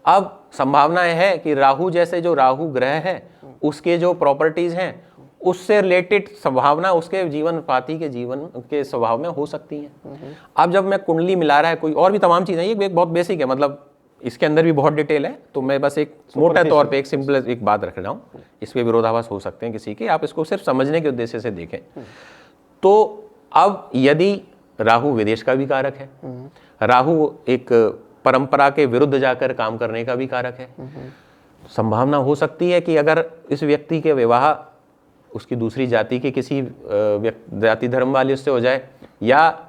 अब संभावना है कि राहु जैसे जो राहु ग्रह है उसके जो प्रॉपर्टीज हैं उससे रिलेटेड संभावना उसके जीवन पाती के जीवन के स्वभाव में हो सकती है। अब जब मैं कुंडली मिला रहा है कोई और भी तमाम चीज़ें, ये बहुत बेसिक है, मतलब इसके अंदर भी बहुत डिटेल है, तो मैं बस एक मोटे तौर पे एक सिंपल एक बात रख रहा हूँ। इसके विरोधाभास हो सकते हैं किसी के, आप इसको सिर्फ समझने के उद्देश्य से देखें। तो अब यदि राहु विदेश का भी कारक है, राहु एक परंपरा के विरुद्ध जाकर काम करने का भी कारक है, संभावना हो सकती है कि अगर इस व्यक्ति के विवाह उसकी दूसरी जाति के किसी जाति धर्म वाले उससे हो जाए, या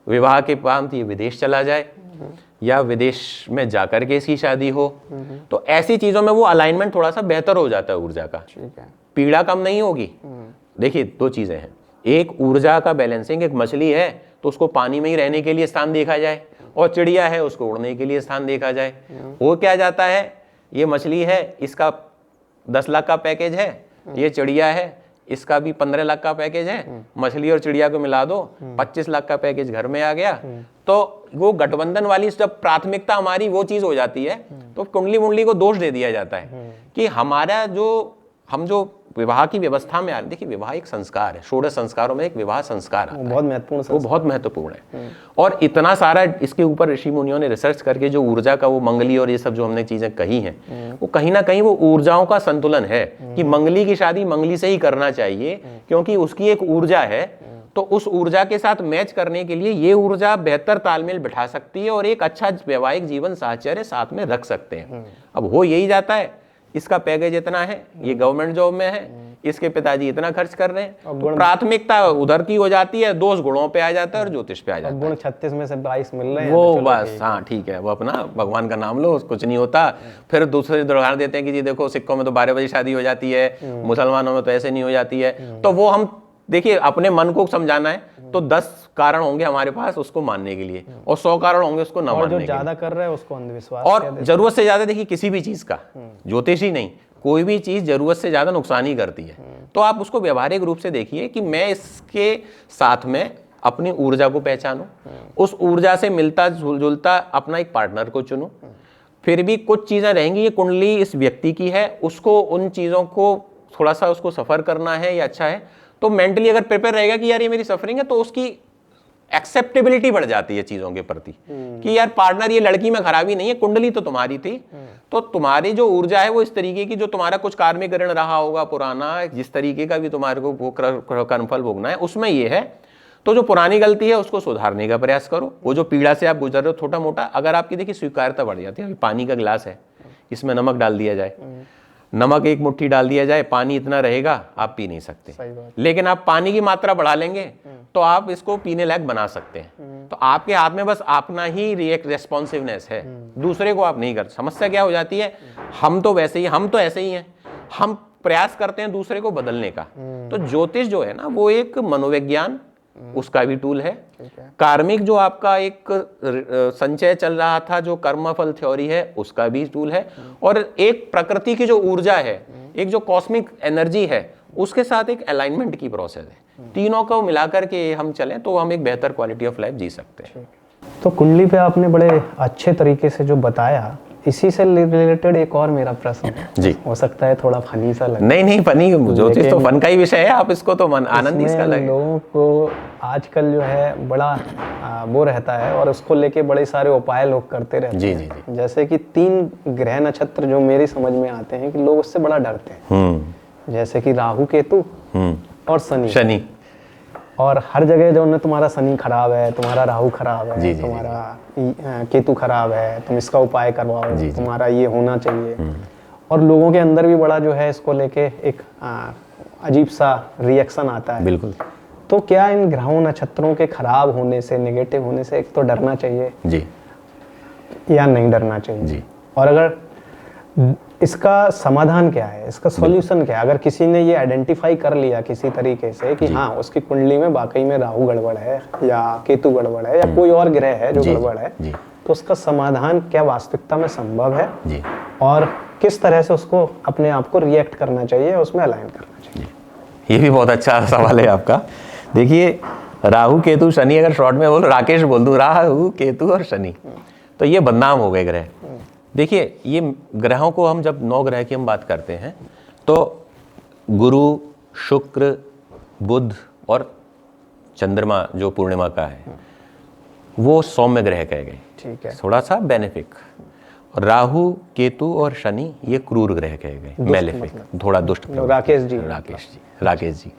विवाह के उपरांत ये विदेश चला जाए, या विदेश में जाकर के इसकी शादी हो, तो ऐसी चीजों में वो अलाइनमेंट थोड़ा सा बेहतर हो जाता है ऊर्जा का, पीड़ा कम नहीं होगी। देखिए 2 चीजें हैं, एक ऊर्जा का बैलेंसिंग, एक मछली है तो उसको पानी में ही रहने के लिए स्थान देखा जाए, और चिड़िया है उसको उड़ने के लिए स्थान देखा जाए। वो क्या जाता है, ये मछली है इसका 10 लाख का पैकेज है, ये चिड़िया है इसका भी 15 लाख का पैकेज है, मछली और चिड़िया को मिला दो 25 लाख का पैकेज घर में आ गया। तो वो गठबंधन वाली जब प्राथमिकता हमारी वो चीज हो जाती है, तो कुंडली मुंडली को दोष दे दिया जाता है कि हमारा हम जो विवाह की व्यवस्था में आ रहे, देखिए विवाह एक संस्कार है, 16 संस्कारों में एक विवाह संस्कार आता है, बहुत महत्वपूर्ण, वो बहुत महत्वपूर्ण है। और इतना सारा इसके ऊपर ऋषि मुनियों ने रिसर्च करके जो ऊर्जा का वो मंगली और ये सब जो हमने चीजें कही हैं, वो कहीं ना कहीं वो ऊर्जाओं का संतुलन है कि मंगली की शादी मंगली से ही करना चाहिए, क्योंकि उसकी एक ऊर्जा है, तो उस ऊर्जा के साथ मैच करने के लिए ये ऊर्जा बेहतर तालमेल बिठा सकती है और एक अच्छा वैवाहिक जीवन साहचर्य साथ में रख सकते हैं। अब हो यही जाता है, इसका पैकेज इतना है, ये गवर्नमेंट जॉब में है, इसके पिताजी इतना खर्च कर रहे हैं, तो प्राथमिकता उधर की हो जाती है, दोष गुणों पे आ जाता है और ज्योतिष पे आ जाता है। गुण 36 में से 22 मिल रहे हैं, वो बस हाँ ठीक है, वो अपना भगवान का नाम लो, कुछ नहीं होता। फिर दूसरे उदाहरण देते हैं कि जी देखो सिखों में तो 12 बजे शादी हो जाती है, मुसलमानों में तो ऐसे नहीं हो जाती है। तो वो हम देखिए अपने मन को समझाना है तो 10 कारण होंगे हमारे पास उसको मानने के लिए, और 100 कारण होंगे उसको न मानने के लिए। ज्यादा कर रहे हैं उसको अंधविश्वास, और जरूरत से ज्यादा देखिए किसी भी चीज का, ज्योतिष ही नहीं, कोई भी चीज जरूरत से ज्यादा नुकसान ही करती है। तो आप उसको व्यवहारिक रूप से देखिए कि मैं इसके साथ में अपनी ऊर्जा को पहचानूं, उस ऊर्जा से मिलता जुलता अपना एक पार्टनर को चुनूं। फिर भी कुछ चीजें रहेंगी, ये कुंडली इस व्यक्ति की है, उसको उन चीजों को थोड़ा सा उसको सफर करना है या अच्छा है, तो मेंटली अगर प्रिपेयर रहेगा कि यार ये मेरी सफरिंग है, तो उसकी एक्सेप्टेबिलिटी बढ़ जाती है चीजों के प्रति कि यार पार्टनर, ये लड़की में खराबी नहीं है, कुंडली तो तुम्हारी थी, तो तुम्हारी जो ऊर्जा है वो इस तरीके की, जो तुम्हारा कुछ कार्मिक ऋण रहा होगा पुराना, जिस तरीके का भी तुम्हारे को कर्मफल भोगना है, उसमें ये है। तो जो पुरानी गलती है उसको सुधारने का प्रयास करो। वो जो पीड़ा से आप गुजर रहे हो छोटा मोटा, अगर आपकी देखिए स्वीकार्यता बढ़ जाती है, अभी पानी का गिलास है, इसमें नमक डाल दिया जाए, नमक 1 मुट्ठी डाल दिया जाए, पानी इतना रहेगा आप पी नहीं सकते, लेकिन आप पानी की मात्रा बढ़ा लेंगे तो आप इसको पीने लायक बना सकते हैं। तो आपके हाथ में बस अपना ही रेस्पॉन्सिवनेस है, दूसरे को आप नहीं कर। समस्या क्या हो जाती है, हम तो वैसे ही, हम तो ऐसे ही हैं, हम प्रयास करते हैं दूसरे को बदलने का। तो ज्योतिष जो है ना वो एक मनोविज्ञान, उसका भी टूल है। कार्मिक जो आपका एक संचय चल रहा था, जो कर्मफल थ्योरी है, उसका भी टूल है। और एक प्रकृति की जो ऊर्जा है, एक जो कॉस्मिक एनर्जी है, उसके साथ एक अलाइनमेंट की प्रोसेस है। तीनों को मिलाकर के हम चलें तो हम एक बेहतर क्वालिटी ऑफ लाइफ जी सकते हैं। तो कुंडली पे आपने बड़े अच्छे तरीके से जो बताया, इसी से रिलेटेड एक और मेरा प्रश्न जी, हो सकता है थोड़ा फनी सा लगे। नहीं फनी, ज्योतिष तो फन का ही विषय है, आप इसको तो आनंद इसका लगे। लोगों को आजकल जो है बड़ा वो रहता है, और उसको लेके बड़े सारे उपाय लोग करते रहते हैं। जी। जैसे कि 3 ग्रह नक्षत्र जो मेरी समझ में आते हैं कि लोग उससे बड़ा डरते हैं, जैसे कि राहु केतु और शनि। और हर जगह जो उन्हें तुम्हारा शनि खराब है, तुम्हारा राहु खराब है, जी, जी, तुम्हारा केतु खराब है, तुम इसका उपाय करवाओ, तुम्हारा ये होना चाहिए। और लोगों के अंदर भी बड़ा जो है इसको लेके एक अजीब सा रिएक्शन आता है। बिल्कुल। तो क्या इन ग्रहों नक्षत्रों के खराब होने से, नेगेटिव होने से एक तो डरना चाहिए जी, या नहीं डरना चाहिए जी। और अगर इसका समाधान क्या है, इसका सॉल्यूशन क्या है? अगर किसी ने ये आइडेंटिफाई कर लिया किसी तरीके से कि हाँ उसकी कुंडली में वाकई में राहु गड़बड़ है या केतु गड़बड़ है या कोई और ग्रह है जो गड़बड़ है, तो उसका समाधान क्या वास्तविकता में संभव है जी। और किस तरह से उसको अपने आप को रिएक्ट करना चाहिए, उसमें अलाइन करना चाहिए? ये भी बहुत अच्छा सवाल है आपका। देखिए, राहु केतु शनि, अगर शॉर्ट में बोल राकेश बोल दूं, राहु केतु और शनि, तो ये बदनाम हो गए ग्रह। देखिए, ये ग्रहों को हम जब 9 ग्रह की हम बात करते हैं तो गुरु, शुक्र, बुध और चंद्रमा जो पूर्णिमा का है वो सौम्य ग्रह कहे गए, ठीक है, थोड़ा सा बेनिफिक। और राहु, केतु और शनि ये क्रूर ग्रह कहे गए, मेलेफिक, थोड़ा दुष्ट। राकेश जी।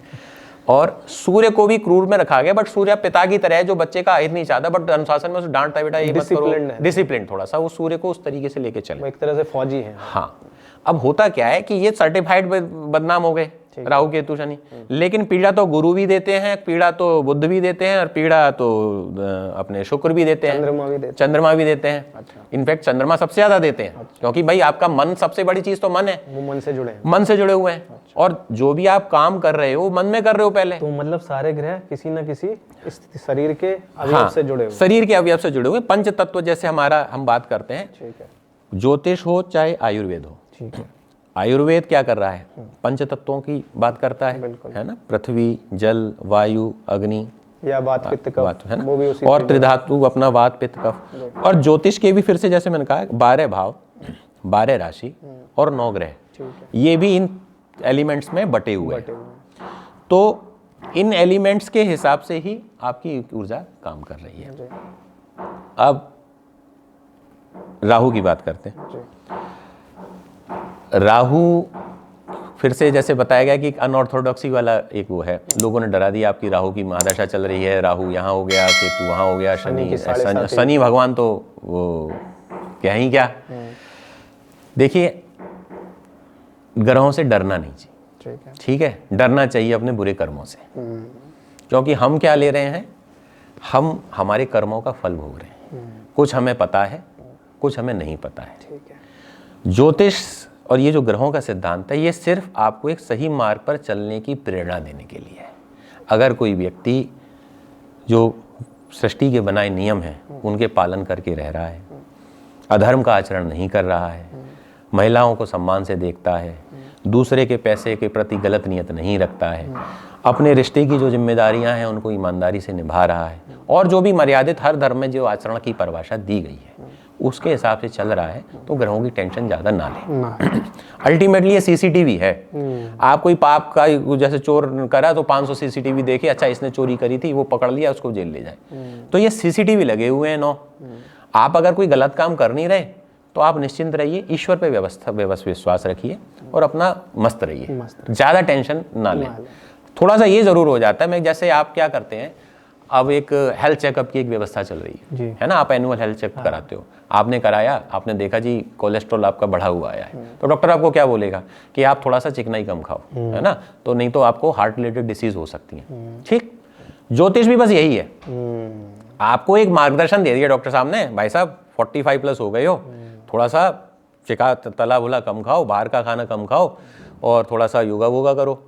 और सूर्य को भी क्रूर में रखा गया, बट सूर्य पिता की तरह है जो बच्चे का हित नहीं चाहता, बट अनुशासन में उसे डांटता, बेटा ये मत करो, डिसिप्लिन थोड़ा सा, वो सूर्य को उस तरीके से लेके चले, एक तरह से फौजी है। हाँ। अब होता क्या है कि ये सर्टिफाइड बदनाम हो गए राहु केतु शनि, लेकिन पीड़ा तो गुरु भी देते हैं, पीड़ा तो बुध भी देते हैं और पीड़ा तो अपने शुक्र भी देते हैं, चंद्रमा भी देते हैं। अच्छा। इनफैक्ट चंद्रमा सबसे ज्यादा देते हैं। अच्छा। क्योंकि भाई आपका मन, सबसे बड़ी चीज तो मन है, वो मन से जुड़े हुए हैं। अच्छा। और जो भी आप काम कर रहे हो मन में कर रहे हो पहले, तो मतलब सारे ग्रह किसी न किसी शरीर के अवयव से जुड़े हुए, शरीर के अवयव से जुड़े हुए। पंच तत्व जैसे हमारा हम बात करते हैं, ठीक है, ज्योतिष हो चाहे आयुर्वेद हो, ठीक है। आयुर्वेद क्या कर रहा है, पंच तत्वों की बात करता है ना, पृथ्वी, जल, वायु, अग्नि या वात पित्त कफ, है ना, और त्रिधातु अपना वात पित्त कफ। और ज्योतिष के भी फिर से जैसे मैंने कहा 12 भाव, 12 राशि और 9 ग्रह, ये भी इन एलिमेंट्स में बटे हुए हैं। तो इन एलिमेंट्स के हिसाब से ही आपकी ऊर्जा काम कर रही है। अब राहु की बात करते हैं। राहु फिर से जैसे बताया गया कि अनऑर्थोडॉक्सी वाला एक वो है, लोगों ने डरा दिया आपकी राहु की महादशा चल रही है, राहु यहाँ हो गया, केतु वहाँ हो गया, शनि भगवान तो वो क्या ही क्या। देखिए, ग्रहों से डरना नहीं चाहिए, ठीक है, डरना चाहिए अपने बुरे कर्मों से, क्योंकि हम क्या ले रहे हैं, हम हमारे कर्मों का फल भोग रहे हैं। कुछ हमें पता है, कुछ हमें नहीं पता है। ज्योतिष और ये जो ग्रहों का सिद्धांत है, ये सिर्फ आपको एक सही मार्ग पर चलने की प्रेरणा देने के लिए है। अगर कोई व्यक्ति जो सृष्टि के बनाए नियम हैं उनके पालन करके रह रहा है, अधर्म का आचरण नहीं कर रहा है, महिलाओं को सम्मान से देखता है, दूसरे के पैसे के प्रति गलत नियत नहीं रखता है, अपने रिश्ते की जो जिम्मेदारियां हैं उनको ईमानदारी से निभा रहा है, और जो भी मर्यादित हर धर्म में जो आचरण की परिभाषा दी गई है उसके हिसाब से चल रहा है, तो ग्रहों की टेंशन ज़्यादा ना लें। अल्टीमेटली ये सीसीटीवी है। आप कोई पाप का जैसे चोर करा तो 500 सीसीटीवी देखे, अच्छा इसने चोरी करी थी, वो पकड़ लिया, उसको जेल ले जाए, तो ये सीसीटीवी लगे हुए हैं 9। आप अगर कोई गलत काम कर नहीं रहे तो आप निश्चिंत रहिए, ईश्वर पे विश्वास रखिए और अपना मस्त रहिए, ज़्यादा टेंशन ना लें। थोड़ा सा ये ज़रूर हो जाता है, मैं जैसे आप क्या करते हैं, अब एक हेल्थ चेकअप की एक व्यवस्था चल रही है ना, आप एनुअल हेल्थ चेकअप कराते हो, आपने कराया, आपने देखा जी कोलेस्ट्रॉल आपका बढ़ा हुआ आया है, तो डॉक्टर आपको क्या बोलेगा कि आप थोड़ा सा चिकनाई कम खाओ, है ना, तो नहीं तो आपको हार्ट रिलेटेड डिसीज हो सकती है। ठीक, ज्योतिष भी बस यही है, आपको एक मार्गदर्शन दे दिया डॉक्टर साहब ने, भाई साहब 45+ हो गए हो, थोड़ा सा चिका तला भुला कम खाओ, बाहर का खाना कम खाओ और थोड़ा सा योगा वोगा करो।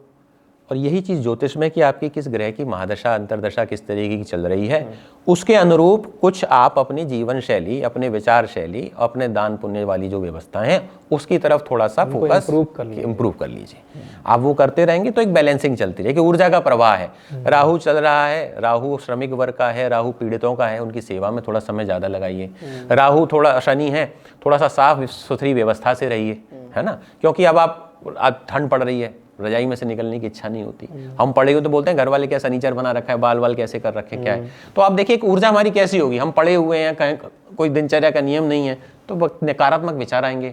और यही चीज़ ज्योतिष में कि आपकी किस ग्रह की महादशा अंतरदशा किस तरीके की चल रही है, उसके अनुरूप कुछ आप अपनी जीवन शैली, अपने विचार शैली, अपने दान पुण्य वाली जो व्यवस्था है उसकी तरफ थोड़ा सा फोकस इम्प्रूव कर लीजिए। आप वो करते रहेंगे तो एक बैलेंसिंग चलती रहेगी, ऊर्जा का प्रवाह है। राहु चल रहा है, राहु श्रमिक वर्ग का है, राहु पीड़ितों का है, उनकी सेवा में थोड़ा समय ज़्यादा लगाइए। राहु थोड़ा शनि है, थोड़ा सा साफ सुथरी व्यवस्था से रहिए, है ना, क्योंकि अब आप ठंड पड़ रही है, रजाई में से निकलने की इच्छा नहीं होती। हम पड़े हुए तो बोलते हैं घर वाले क्या सनीचर बना रखा है, बाल वाल कैसे कर रखे, क्या है, तो आप देखिए एक ऊर्जा हमारी कैसी होगी, हम पड़े हुए हैं, कहीं कोई दिनचर्या का नियम नहीं है, तो नकारात्मक विचार आएंगे।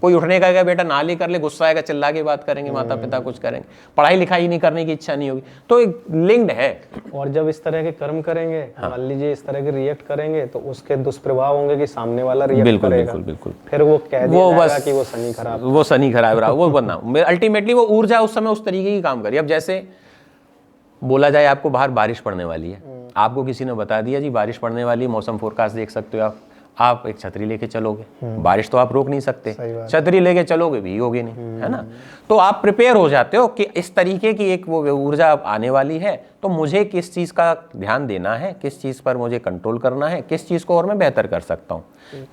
कोई उठने का कहेगा बेटा नहा ले कर ले, गुस्सा आएगा, चिल्ला के बात करेंगे, माता पिता कुछ करेंगे, पढ़ाई लिखाई नहीं करने की इच्छा नहीं होगी। तो एक लिंक्ड है। और जब इस तरह के कर्म करेंगे, मान लीजिए इस तरह के रिएक्ट करेंगे, तो उसके दुष्प्रभाव होंगे कि सामने वाला रिएक्ट करेगा, बिल्कुल फिर वो कह देगा कि वो शनि खराब, वो शनि खराब रहा, वो बनना अल्टीमेटली वो ऊर्जा उस समय उस तरीके की काम करी। अब जैसे बोला जाए आपको बाहर बारिश पड़ने वाली है, आपको किसी ने बता दिया जी बारिश पड़ने वाली है, मौसम फोरकास्ट देख सकते हो आप एक छतरी लेके चलोगे, बारिश तो आप रोक नहीं सकते, छतरी लेके चलोगे भीगोगे नहीं, है ना। तो आप प्रिपेयर हो जाते हो कि इस तरीके की एक वो ऊर्जा आने वाली है, तो मुझे किस चीज़ का ध्यान देना है, किस चीज़ पर मुझे कंट्रोल करना है, किस चीज़ को और मैं बेहतर कर सकता हूँ।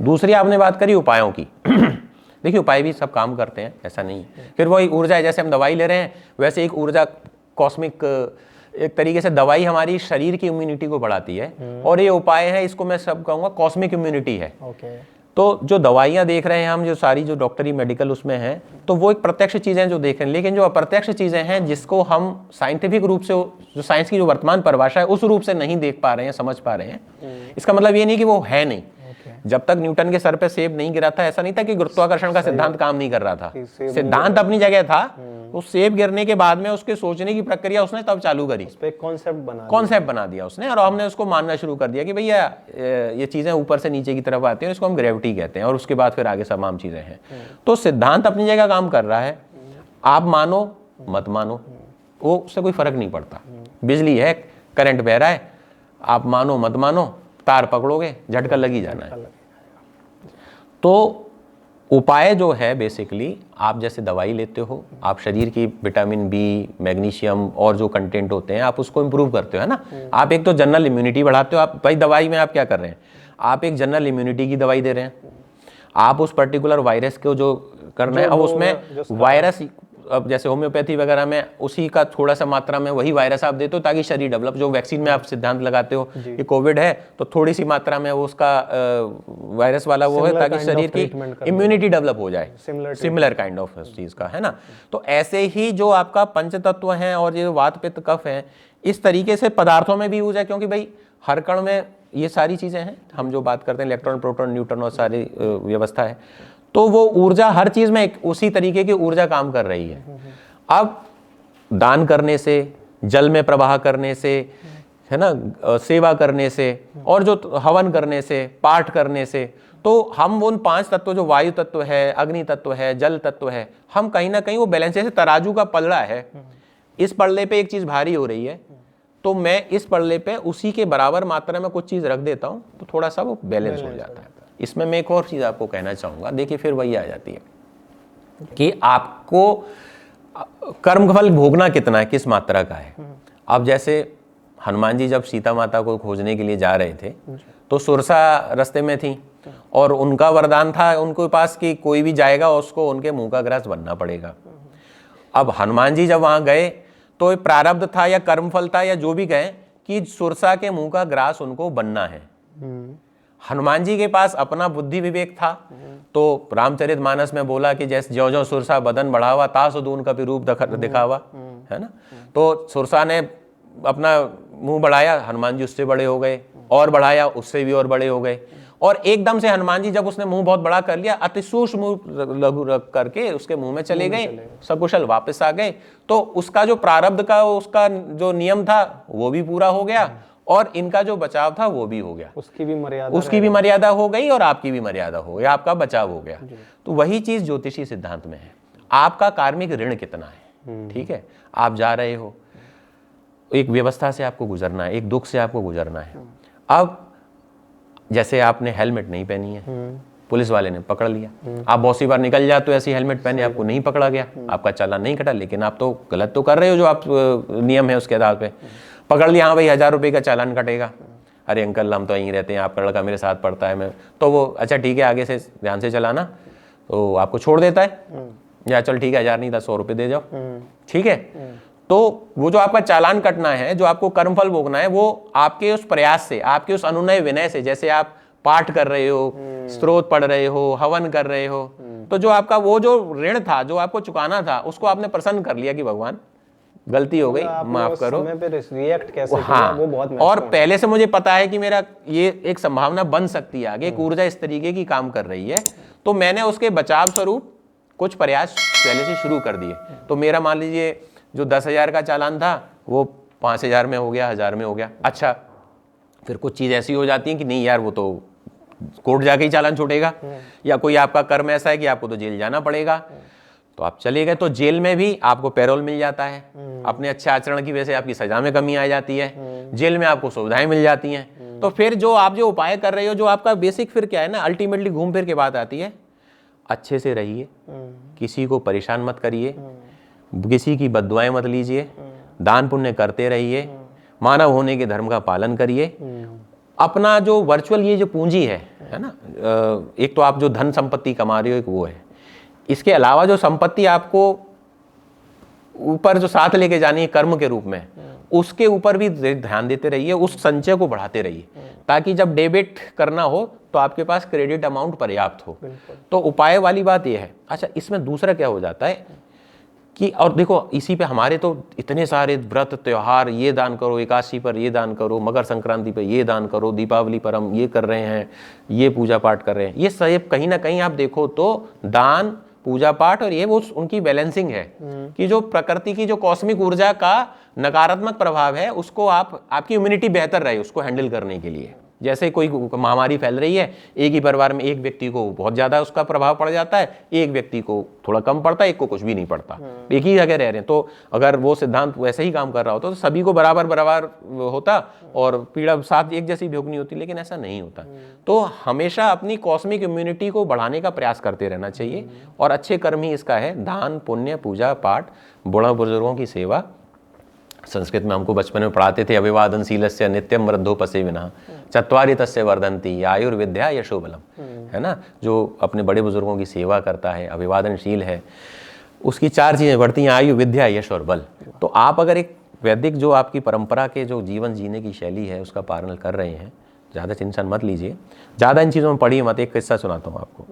दूसरी आपने बात करी उपायों की। देखिए उपाय भी सब काम करते हैं, ऐसा नहीं है। फिर वही ऊर्जा है, जैसे हम दवाई ले रहे हैं वैसे एक ऊर्जा कॉस्मिक, एक तरीके से दवाई हमारी शरीर की इम्यूनिटी को बढ़ाती है, और ये उपाय है, इसको मैं सब कहूँगा कॉस्मिक इम्यूनिटी है। तो जो दवाइयाँ देख रहे हैं हम, जो सारी जो डॉक्टरी मेडिकल उसमें हैं, तो वो एक प्रत्यक्ष चीज़ें जो देख रहे हैं, लेकिन जो अप्रत्यक्ष चीज़ें हैं जिसको हम साइंटिफिक रूप से, जो साइंस की जो वर्तमान परिभाषा है उस रूप से नहीं देख पा रहे हैं, समझ पा रहे हैं, इसका मतलब ये नहीं कि वो है नहीं। जब तक न्यूटन के सर पे सेब नहीं गिरा था, ऐसा नहीं था कि गुरुत्वाकर्षण का सिद्धांत काम नहीं कर रहा था, सिद्धांत अपनी जगह था। उस सेब गिरने के बाद में उसके सोचने की प्रक्रिया उसने तब चालू करी, कॉन्सेप्ट बना दिया उसने, और हमने उसको मानना शुरू कर दिया कि भैया ये चीजें ऊपर से नीचे की तरफ आती हैं, इसको हम ग्रेविटी कहते हैं, और उसके बाद फिर आगे तमाम चीजें हैं। तो सिद्धांत अपनी जगह काम कर रहा है, आप मानो मत मानो, वो उससे कोई फर्क नहीं पड़ता। बिजली है, करंट बह रहा है, आप मानो मत मानो, तार पकड़ोगे झटका लगी जाना है। तो उपाय जो है बेसिकली, आप जैसे दवाई लेते हो, आप शरीर की विटामिन बी, मैग्नीशियम और जो कंटेंट होते हैं आप उसको इंप्रूव करते हो, है ना। आप एक तो जनरल इम्यूनिटी बढ़ाते हो। आप भाई दवाई में आप क्या कर रहे हैं, आप एक जनरल इम्यूनिटी की दवाई दे रहे हैं, आप उस पर्टिकुलर वायरस को जो करना है, अब उसमें वायरस, अब जैसे होम्योपैथी वगैरह में उसी का थोड़ा सा मात्रा में वही वायरस आप देते हो ताकि शरीर डेवलप, जो वैक्सीन में आप सिद्धांत लगाते हो कि कोविड है तो थोड़ी सी मात्रा में वो उसका वायरस वाला वो है ताकि शरीर की इम्यूनिटी डेवलप हो जाए, सिमिलर काइंड ऑफ चीज का, है ना। तो ऐसे ही जो आपका पंच तत्व है और ये वात पित्त कफ है, इस तरीके से पदार्थों में भी ऊर्जा, क्योंकि भाई हर कण में ये सारी चीजें हैं, हम जो बात करते हैं इलेक्ट्रॉन प्रोटॉन न्यूट्रॉन और सारी व्यवस्था है, तो वो ऊर्जा हर चीज में उसी तरीके की ऊर्जा काम कर रही है। अब दान करने से, जल में प्रवाह करने से, है ना, सेवा करने से, और जो हवन करने से, पाठ करने से, तो हम उन 5 तत्व जो वायु तत्व है, अग्नि तत्व है, जल तत्व है, हम कहीं ना कहीं वो बैलेंस, जैसे तराजू का पलड़ा है, इस पलड़े पे एक चीज भारी हो रही है, तो मैं इस पलड़े पे उसी के बराबर मात्रा में कुछ चीज रख देता हूं, तो थोड़ा सा वो बैलेंस हो जाता है। इसमें मैं एक और चीज आपको कहना चाहूंगा, देखिए फिर वही आ जाती है कि आपको कर्मफल भोगना कितना है, किस मात्रा का है। अब जैसे हनुमान जी जब सीता माता को खोजने के लिए जा रहे थे, तो सुरसा रास्ते में थी, और उनका वरदान था उनके पास कि कोई भी जाएगा उसको उनके मुंह का ग्रास बनना पड़ेगा। अब हनुमान जी जब वहां गए तो प्रारब्ध था या कर्मफल था या जो भी कहे कि सुरसा के मुंह का ग्रास उनको बनना है। हनुमान जी के पास अपना बुद्धि विवेक था, तो रामचरितमानस में बोला कि जैसे ज्यों ज्यों सुरसा बदन बढ़ावा, तासु दून कपि रूप दिखावा, है ना। तो सुरसा ने अपना मुंह बढ़ाया, हनुमान जी उससे बड़े हो गए, और बढ़ाया उससे भी और बड़े हो गए, और एकदम से हनुमान जी जब उसने मुंह बहुत बड़ा कर लिया, अति सूक्ष्म मुंह लघु रख करके उसके मुंह में चले गए, सकुशल वापस आ गए। तो उसका जो प्रारब्ध का उसका जो नियम था वो भी पूरा हो गया, और इनका जो बचाव था वो भी हो गया, उसकी भी मर्यादा हो गई, और आपकी भी मर्यादा हो गई, आपका बचाव हो गया। तो वही चीज ज्योतिषी सिद्धांत में है, आपका कार्मिक ऋण कितना है। ठीक है, आप जा रहे हो, एक व्यवस्था से आपको गुजरना है, एक दुख से आपको गुजरना है। अब जैसे आपने हेलमेट नहीं पहनी है, पुलिस वाले ने पकड़ लिया, आप बहुत सी बार निकल जाते हो ऐसी हेलमेट पहने, आपको नहीं पकड़ा गया, आपका चालान नहीं कटा, लेकिन आप तो गलत तो कर रहे हो, जो आप नियम है उसके आधार पे पकड़ लिया, हाँ भाई 1000 रुपये का चालान कटेगा। अरे अंकल हम तो यहीं रहते हैं, आपका लड़का मेरे साथ पढ़ता है, मैं तो वो अच्छा ठीक है आगे से ध्यान से चलाना, तो आपको छोड़ देता है, या चल ठीक है 1000 नहीं 100 रुपये दे जाओ, ठीक है। तो वो जो आपका चालान कटना है, जो आपको कर्मफल भोगना है, वो आपके उस प्रयास से, आपके उस अनुनय विनय से, जैसे आप पाठ कर रहे हो, स्तोत्र पढ़ रहे हो, हवन कर रहे हो, तो जो आपका वो जो ऋण था जो आपको चुकाना था, उसको आपने प्रसन्न कर लिया कि भगवान गलती हो गई, आपने माफ उस करो। समय पे रिएक्ट कैसे किया, हाँ, वो बहुत और महत्वपूर्ण है। पहले से मुझे पता है कि मेरा ये एक संभावना बन सकती है आगे, एक ऊर्जा इस तरीके की काम कर रही है, तो मैंने उसके बचाव स्वरूप कुछ प्रयास पहले से शुरू कर दिए। तो मेरा मान लीजिए जो 10,000 का चालान था वो 5,000 में हो गया, 1,000 में हो गया। अच्छा, फिर कुछ चीज़ ऐसी हो जाती है कि नहीं यार, वो तो कोर्ट जाके ही चालान छूटेगा, या कोई आपका कर्म ऐसा है कि आपको तो जेल जाना पड़ेगा, तो आप चले गए, तो जेल में भी आपको पैरोल मिल जाता है, अपने अच्छे आचरण की वजह से आपकी सजा में कमी आ जाती है, जेल में आपको सुविधाएं मिल जाती हैं। तो फिर जो आप जो उपाय कर रहे हो, जो आपका बेसिक फिर क्या है ना, अल्टीमेटली घूम फिर के बात आती है, अच्छे से रहिए, किसी को परेशान मत करिए, किसी की बद्दुआएं मत लीजिए, दान पुण्य करते रहिए, मानव होने के धर्म का पालन करिए। अपना जो वर्चुअल ये जो पूंजी है ना, एक तो आप जो धन संपत्ति कमा रहे हो, एक वो है, इसके अलावा जो संपत्ति आपको ऊपर जो साथ लेके जानी है कर्म के रूप में, उसके ऊपर भी ध्यान देते रहिए, उस संचय को बढ़ाते रहिए, ताकि जब डेबिट करना हो तो आपके पास क्रेडिट अमाउंट पर्याप्त हो। तो उपाय वाली बात यह है। अच्छा, इसमें दूसरा क्या हो जाता है कि, और देखो इसी पे हमारे तो इतने सारे व्रत त्योहार, ये दान करो, एकादशी पर ये दान करो, मकर संक्रांति पर ये दान करो, दीपावली पर हम ये कर रहे हैं, ये पूजा पाठ कर रहे हैं, ये सब कहीं ना कहीं आप देखो तो दान, पूजा पाठ और ये वो उनकी बैलेंसिंग है कि जो प्रकृति की जो कॉस्मिक ऊर्जा का नकारात्मक प्रभाव है, उसको आपकी इम्यूनिटी बेहतर रहे उसको हैंडल करने के लिए। जैसे कोई महामारी फैल रही है, एक ही परिवार में एक व्यक्ति को बहुत ज्यादा उसका प्रभाव पड़ जाता है, एक व्यक्ति को थोड़ा कम पड़ता है, एक को कुछ भी नहीं पड़ता, एक ही जगह रह रहे हैं। तो अगर वो सिद्धांत वैसे ही काम कर रहा होता तो सभी को बराबर बराबर होता और पीड़ा साथ एक जैसी भोगनी होती, लेकिन ऐसा नहीं होता। तो हमेशा अपनी कॉस्मिक इम्यूनिटी को बढ़ाने का प्रयास करते रहना चाहिए, और अच्छे कर्म ही इसका है, दान पुण्य, पूजा पाठ, बड़ा बुजुर्गों की सेवा। संस्कृत में हमको बचपन में पढ़ाते थे, अभिवादनशीलस्य नित्यम वृद्धोपसे विनः चत्वारि तस्य वर्धन्ति आयुर्विद्या यशोबलम, है ना। जो अपने बड़े बुजुर्गों की सेवा करता है, अभिवादनशील है, उसकी 4 चीजें बढ़ती हैं, आयु, विद्या, यश और बल। तो आप अगर एक वैदिक जो आपकी परंपरा के जो जीवन जीने की शैली है उसका पालन कर रहे हैं, ज़्यादा टेंशन मत लीजिए, ज़्यादा इन चीज़ों में पढ़िए मत। एक किस्सा सुनाता हूँ आपको।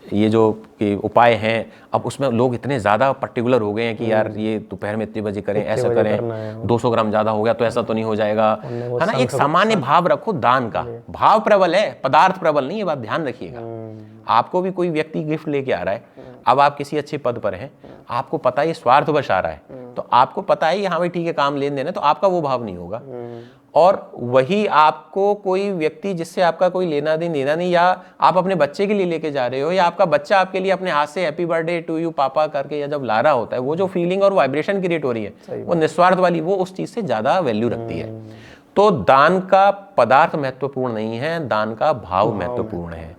ये जो कि उपाय हैं, अब उसमें लोग इतने ज़्यादा पर्टिकुलर हो गए हैं कि यार ये दोपहर में इतने बजे करें, ऐसा करें, 200 ग्राम ज़्यादा हो गया तो ऐसा तो नहीं हो जाएगा, है ना। एक सामान्य भाव रखो, दान का भाव प्रबल है, पदार्थ प्रबल नहीं, ये बात ध्यान रखिएगा। आपको भी कोई व्यक्ति गिफ्ट लेके आ रहा है, अब आप किसी अच्छे पद पर हैं, आपको पता है ये स्वार्थवश आ रहा है, तो आपको पता है हाँ भाई ठीक है काम लेन देन है, तो आपका वो भाव नहीं होगा। और वही आपको कोई व्यक्ति जिससे आपका कोई लेना नहीं, या आप अपने बच्चे के लिए लेके जा रहे हो, या आपका बच्चा आपके लिए अपने हाथ से हैप्पी बर्थडे टू यू पापा करके या जब ला रहा होता है, वो जो फीलिंग और वाइब्रेशन क्रिएट हो रही है वो निस्वार्थ वाली, वो उस चीज से ज्यादा वैल्यू रखती है। तो दान का पदार्थ महत्वपूर्ण नहीं है, दान का भाव महत्वपूर्ण है।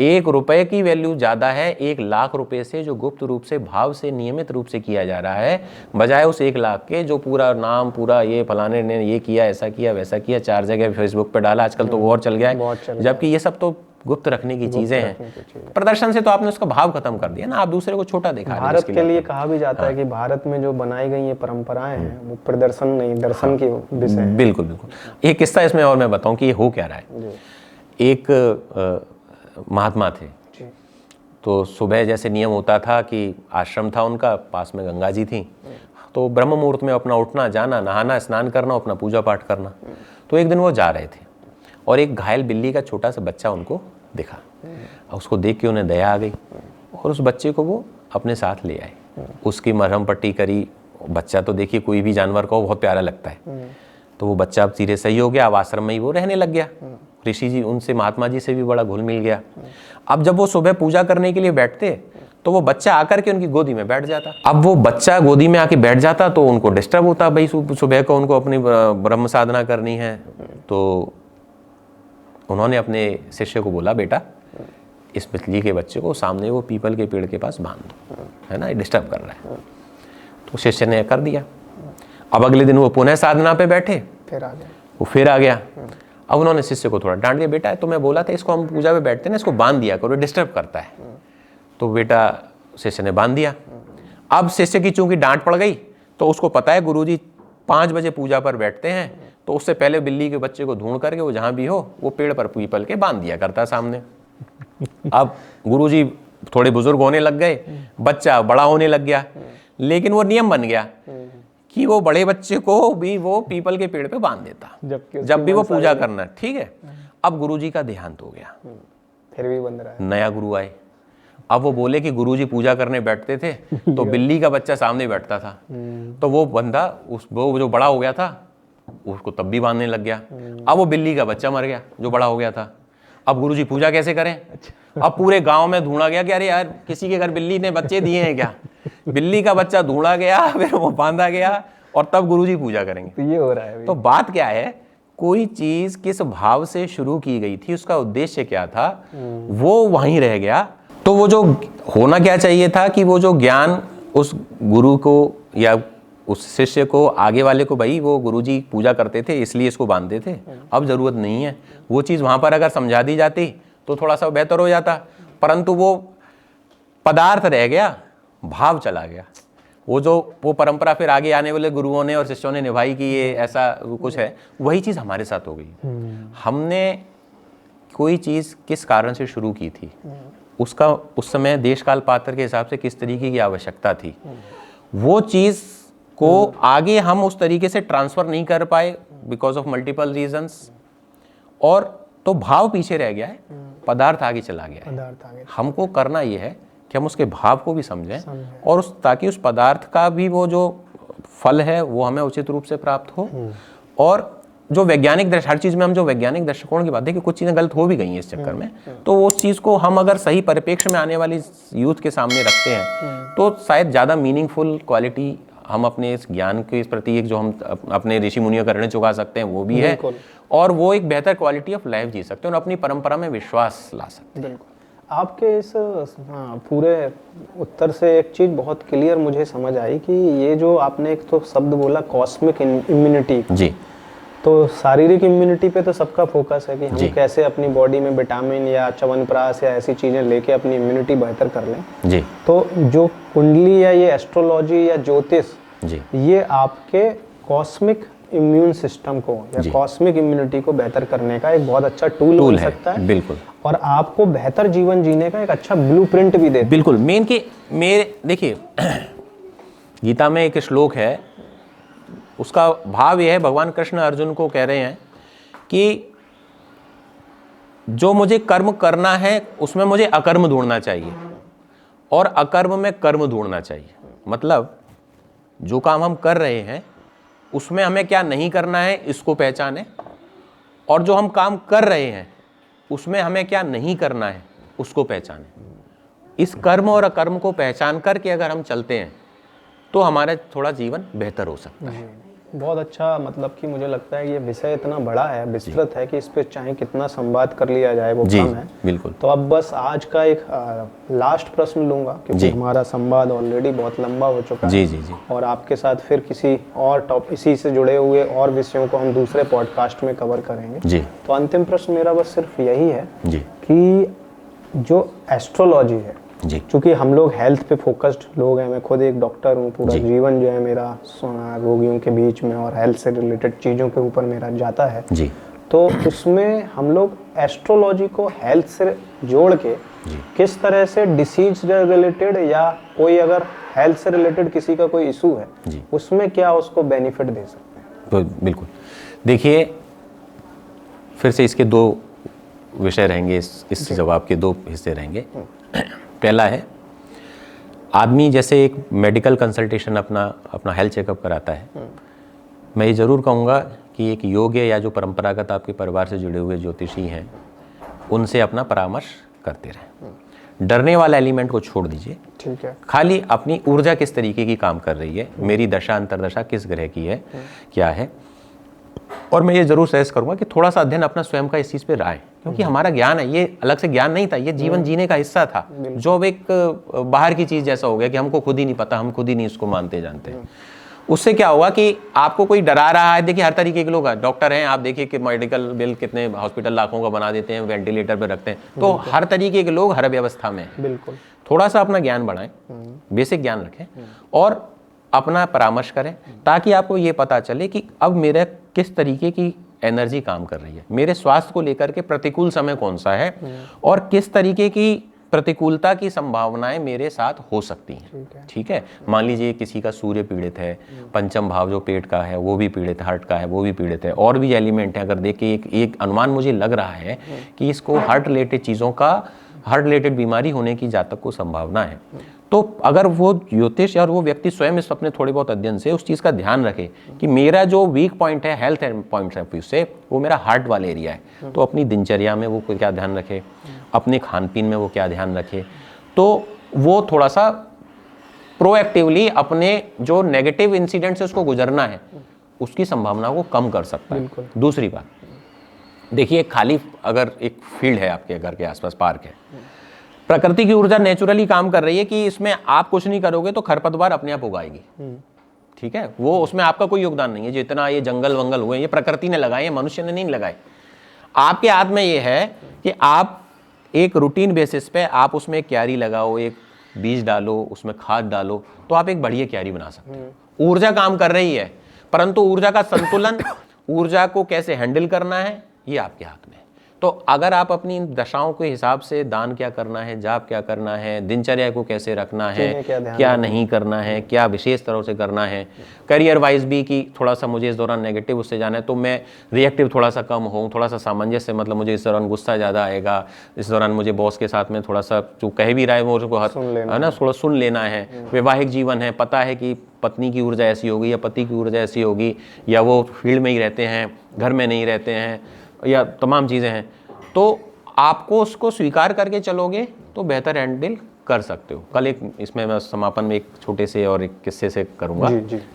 1 रुपए की वैल्यू ज्यादा है 1 लाख रुपए से, जो गुप्त रूप से भाव से नियमित रूप से किया जा रहा है, बजाय उस 1 लाख के जो पूरा नाम, पूरा ये फलाने ने ये किया, ऐसा किया, वैसा किया, 4 जगह फेसबुक पे डाला, आजकल तो और चल गया है, जबकि ये सब तो गुप्त रखने की चीजें हैं। प्रदर्शन से तो आपने उसका भाव खत्म कर दिया ना, आप दूसरे को छोटा दिखा रहे हैं। भारत के लिए कहा भी जाता है कि भारत में जो बनाई गई ये परंपराएं हैं वो प्रदर्शन नहीं, दर्शन की विषय है। बिल्कुल बिल्कुल। एक किस्सा इसमें और मैं बताऊं कि ये हो क्या रहा है। एक महात्मा थे, तो सुबह जैसे नियम होता था कि आश्रम था उनका, पास में गंगा जी थी, तो ब्रह्म मुहूर्त में अपना उठना, जाना, नहाना, स्नान करना, अपना पूजा पाठ करना। तो एक दिन वो जा रहे थे और एक घायल बिल्ली का छोटा सा बच्चा उनको दिखा, उसको देख के उन्हें दया आ गई और उस बच्चे को वो अपने साथ ले आए, उसकी मरहम पट्टी करी। बच्चा तो देखिए कोई भी जानवर को बहुत प्यारा लगता है, तो वो बच्चा अब धीरे सही हो गया, अब आश्रम में ही वो रहने लग गया। ऋषि जी उनसे, महात्मा जी से भी बड़ा घुल मिल गया। अब जब वो सुबह पूजा करने के लिए बैठते तो वो बच्चा आकर के उनकी गोदी में बैठ जाता। अब वो बच्चा गोदी में आके बैठ जाता तो उनको डिस्टर्ब होता, भाई सुबह को उनको अपनी ब्रह्म साधना करनी है। तो उन्होंने अपने शिष्य को बोला, बेटा इस बिल्ली के बच्चे को सामने वो पीपल के पेड़ के पास बांध दो, है ना, ये डिस्टर्ब कर रहा है। तो शिष्य ने कर दिया। अब अगले दिन वो पुनः साधना पे बैठे, वो फिर आ गया। अब उन्होंने शिष्य को थोड़ा डांट दिया, बेटा तो मैं बोला था इसको हम पूजा पे बैठते हैं ना, इसको बांध दिया करो, डिस्टर्ब करता है। तो बेटा शिष्य ने बांध दिया। अब शिष्य की चूंकि डांट पड़ गई तो उसको पता है गुरुजी 5 बजे पूजा पर बैठते हैं, तो उससे पहले बिल्ली के बच्चे को ढूंढ करके वो जहां भी हो वो पेड़ पर पीपल के बांध दिया करता सामने। अब गुरुजी थोड़े बुजुर्ग होने लग गए, बच्चा बड़ा होने लग गया, लेकिन वो नियम बन गया कि वो बड़े बच्चे को भी वो पीपल के पेड़ पे बांध देता जब भी वो पूजा करना है, ठीक है। अब गुरुजी का देहांत हो गया, फिर भी बंद रहा है। नया गुरु आए। अब वो बोले कि गुरुजी पूजा करने बैठते थे तो बिल्ली का बच्चा सामने बैठता था, तो वो बंदा वो जो बड़ा हो गया था उसको तब भी बांधने लग गया। अब वो बिल्ली का बच्चा मर गया जो बड़ा हो गया था। अब गुरुजी पूजा कैसे करें? अब पूरे गांव में ढूंढा गया कि अरे यार किसी के घर बिल्ली ने बच्चे दिए हैं क्या? बिल्ली का बच्चा ढूंढा गया, फिर वो बांधा गया और तब गुरुजी पूजा करेंगे। तो ये हो रहा है अभी। तो बात क्या है, कोई चीज किस भाव से शुरू की गई थी, उसका उद्देश्य क्या था, वो वहीं रह गया। तो वो जो होना क्या चाहिए था कि वो जो ज्ञान उस गुरु को या उस शिष्य को, आगे वाले को, भाई वो गुरुजी पूजा करते थे इसलिए इसको बांधते थे, अब जरूरत नहीं है। वो चीज वहां पर अगर समझा दी जाती तो थोड़ा सा बेहतर हो जाता, परंतु वो पदार्थ रह गया, भाव चला गया। वो परंपरा फिर आगे आने वाले गुरुओं ने और शिष्यों ने निभाई कि ये ऐसा कुछ है, वही चीज हमारे साथ हो गई। हमने कोई चीज किस कारण से शुरू की थी, उसका उस समय देश काल पात्र के हिसाब से किस तरीके की आवश्यकता थी, वो चीज को आगे हम उस तरीके से ट्रांसफर नहीं कर पाए बिकॉज ऑफ मल्टीपल रीजंस, और तो भाव पीछे रह गया है, पदार्थ आगे चला गया है। हमको करना ये है कि हम उसके भाव को भी समझें और ताकि उस पदार्थ का भी वो जो फल है वो हमें उचित रूप से प्राप्त हो। और जो वैज्ञानिक हर चीज में हम जो वैज्ञानिक दृष्टिकोण की बात है कि कुछ चीजें गलत हो भी गई हैं इस चक्कर में, तो उस चीज को हम अगर सही परिप्रेक्ष्य में आने वाली यूथ के सामने रखते हैं तो शायद ज्यादा मीनिंगफुल क्वालिटी हम अपने इस ज्ञान के प्रति एक जो हम अपने ऋषि मुनियों का ऋण चुका सकते हैं वो भी है, और वो एक बेहतर क्वालिटी ऑफ लाइफ जी सकते हैं और अपनी परंपरा में विश्वास ला सकते हैं। आपके इस पूरे उत्तर से एक चीज बहुत क्लियर मुझे समझ आई कि ये जो आपने एक तो शब्द बोला कॉस्मिक इम्यूनिटी जी, तो शारीरिक इम्यूनिटी पे तो सबका फोकस है कि हम कैसे अपनी बॉडी में विटामिन या च्यवनप्राश या ऐसी चीजें लेके अपनी इम्यूनिटी बेहतर कर लें जी। तो जो कुंडली या ये एस्ट्रोलॉजी या ज्योतिष जी, ये आपके कॉस्मिक इम्यून सिस्टम को या कॉस्मिक इम्यूनिटी को बेहतर करने का एक बहुत अच्छा टूल हो सकता है। बिल्कुल। और आपको बेहतर जीवन जीने का एक अच्छा ब्लूप्रिंट भी देता है। बिल्कुल। मेन के मेरे देखिए गीता में एक श्लोक है, उसका भाव यह है, भगवान कृष्ण अर्जुन को कह रहे हैं कि जो मुझे कर्म करना है उसमें मुझे अकर्म ढूंढना चाहिए और अकर्म में कर्म ढूंढना चाहिए। मतलब जो काम हम कर रहे हैं उसमें हमें क्या नहीं करना है इसको पहचाने, और जो हम काम कर रहे हैं उसमें हमें क्या नहीं करना है उसको पहचाने। इस कर्म और अकर्म को पहचान करके अगर हम चलते हैं तो हमारा थोड़ा जीवन बेहतर हो सकता है। बहुत अच्छा, मतलब कि मुझे लगता है ये विषय इतना बड़ा है, विस्तृत है कि इस पे चाहे कितना संवाद कर लिया जाए वो कम है। बिल्कुल। तो अब बस आज का एक लास्ट प्रश्न लूंगा क्योंकि हमारा संवाद ऑलरेडी बहुत लंबा हो चुका है। जी। और आपके साथ फिर किसी और टॉपिक इसी से जुड़े हुए और विषयों को हम दूसरे पॉडकास्ट में कवर करेंगे जी। तो अंतिम प्रश्न मेरा बस सिर्फ यही है जी कि जो एस्ट्रोलॉजी है जी, क्योंकि हम लोग हेल्थ पे फोकस्ड लोग हैं, मैं खुद एक डॉक्टर हूँ, पूरा जीवन जो है मेरा रोगियों के बीच में और हेल्थ से रिलेटेड चीज़ों के ऊपर मेरा जाता है जी। तो उसमें हम लोग एस्ट्रोलॉजी को हेल्थ से जोड़ के किस तरह से डिसीज रिलेटेड या कोई अगर हेल्थ से रिलेटेड किसी का कोई इशू है उसमें क्या उसको बेनिफिट दे सकते हैं? तो बिल्कुल देखिए, फिर से इसके दो विषय रहेंगे, इस जवाब के दो हिस्से रहेंगे। पहला है, आदमी जैसे एक मेडिकल कंसल्टेशन अपना हेल्थ चेकअप कराता है, मैं ये ज़रूर कहूँगा कि एक योग्य या जो परंपरागत आपके परिवार से जुड़े हुए ज्योतिषी हैं उनसे अपना परामर्श करते रहें। डरने वाला एलिमेंट को छोड़ दीजिए, ठीक है। खाली अपनी ऊर्जा किस तरीके की काम कर रही है, मेरी दशा अंतरदशा किस ग्रह की है, क्या है। और मैं ये जरूर सजेस्ट करूंगा कि थोड़ा सा अध्ययन अपना स्वयं का इस चीज़ पे रहा है, क्योंकि हमारा ज्ञान है, ये अलग से ज्ञान नहीं था, ये जीवन जीने का हिस्सा था, जो अब एक बाहर की चीज़ जैसा हो गया कि हमको खुद ही नहीं पता, हम खुद ही नहीं इसको मानते जानते हैं। उससे क्या होगा कि आपको कोई डरा रहा है, देखिए हर तरीके के लोग डॉक्टर हैं, आप देखिए कि मेडिकल बिल कितने हॉस्पिटल लाखों का बना देते हैं, वेंटिलेटर पे रखते हैं, तो हर तरीके के लोग हर व्यवस्था में हैं। बिल्कुल। थोड़ा सा अपना ज्ञान बढ़ाएं, बेसिक ज्ञान रखें और अपना परामर्श करें, ताकि आपको ये पता चले कि अब मेरे किस तरीके की एनर्जी काम कर रही है, मेरे स्वास्थ्य को लेकर के प्रतिकूल समय कौन सा है और किस तरीके की प्रतिकूलता की संभावनाएं मेरे साथ हो सकती हैं। ठीक है, मान लीजिए किसी का सूर्य पीड़ित है, पंचम भाव जो पेट का है वो भी पीड़ित है, हार्ट का है वो भी पीड़ित है, और भी एलिमेंट है। अगर देखिए एक अनुमान मुझे लग रहा है कि इसको हार्ट रिलेटेड चीज़ों का, हार्ट रिलेटेड बीमारी होने की जातक को संभावना है। तो अगर वो ज्योतिष और वो व्यक्ति स्वयं इस अपने थोड़े बहुत अध्ययन से उस चीज़ का ध्यान रखे कि मेरा जो वीक पॉइंट है हेल्थ पॉइंट ऑफ व्यू से, वो मेरा हार्ट वाले एरिया है, तो अपनी दिनचर्या में वो क्या ध्यान रखे, अपने खान पीन में वो क्या ध्यान रखे, तो वो थोड़ा सा प्रोएक्टिवली अपने जो नेगेटिव इंसिडेंट से उसको गुजरना है उसकी संभावना को कम कर सकता है। दूसरी बात देखिए, खाली अगर एक फील्ड है आपके घर के आसपास, पार्क है, प्रकृति की ऊर्जा नेचुरली काम कर रही है कि इसमें आप कुछ नहीं करोगे तो खरपतवार अपने आप उगाएगी। ठीक है, वो उसमें आपका कोई योगदान नहीं है। जितना ये जंगल वंगल हुए ये प्रकृति ने लगाए, ये मनुष्य ने नहीं लगाए। आपके हाथ में ये है कि आप एक रूटीन बेसिस पे आप उसमें क्यारी लगाओ, एक बीज डालो, उसमें खाद डालो, तो आप एक बढ़िया क्यारी बना सकते हो। ऊर्जा काम कर रही है, परंतु ऊर्जा का संतुलन, ऊर्जा को कैसे हैंडल करना है, ये आपके हाथ में है। तो अगर आप अपनी दशाओं के हिसाब से दान क्या करना है, जाप क्या करना है, दिनचर्या को कैसे रखना है, क्या नहीं करना है, क्या विशेष तरह से करना है, करियर वाइज भी कि थोड़ा सा मुझे इस दौरान नेगेटिव उससे जाना है तो मैं रिएक्टिव थोड़ा सा कम हूँ, थोड़ा सा सामंजस्य, मतलब मुझे इस दौरान गुस्सा ज़्यादा आएगा, इस दौरान मुझे बॉस के साथ में थोड़ा सा जो कह भी रहा है वो उसको है ना थोड़ा सुन लेना है। वैवाहिक जीवन है, पता है कि पत्नी की ऊर्जा ऐसी होगी या पति की ऊर्जा ऐसी होगी, या वो फील्ड में ही रहते हैं, घर में नहीं रहते हैं, या तमाम चीज़ें हैं, तो आपको उसको स्वीकार करके चलोगे तो बेहतर हैंडल कर सकते हो। कल एक इसमें मैं समापन में एक छोटे से और एक किस्से से करूँगा।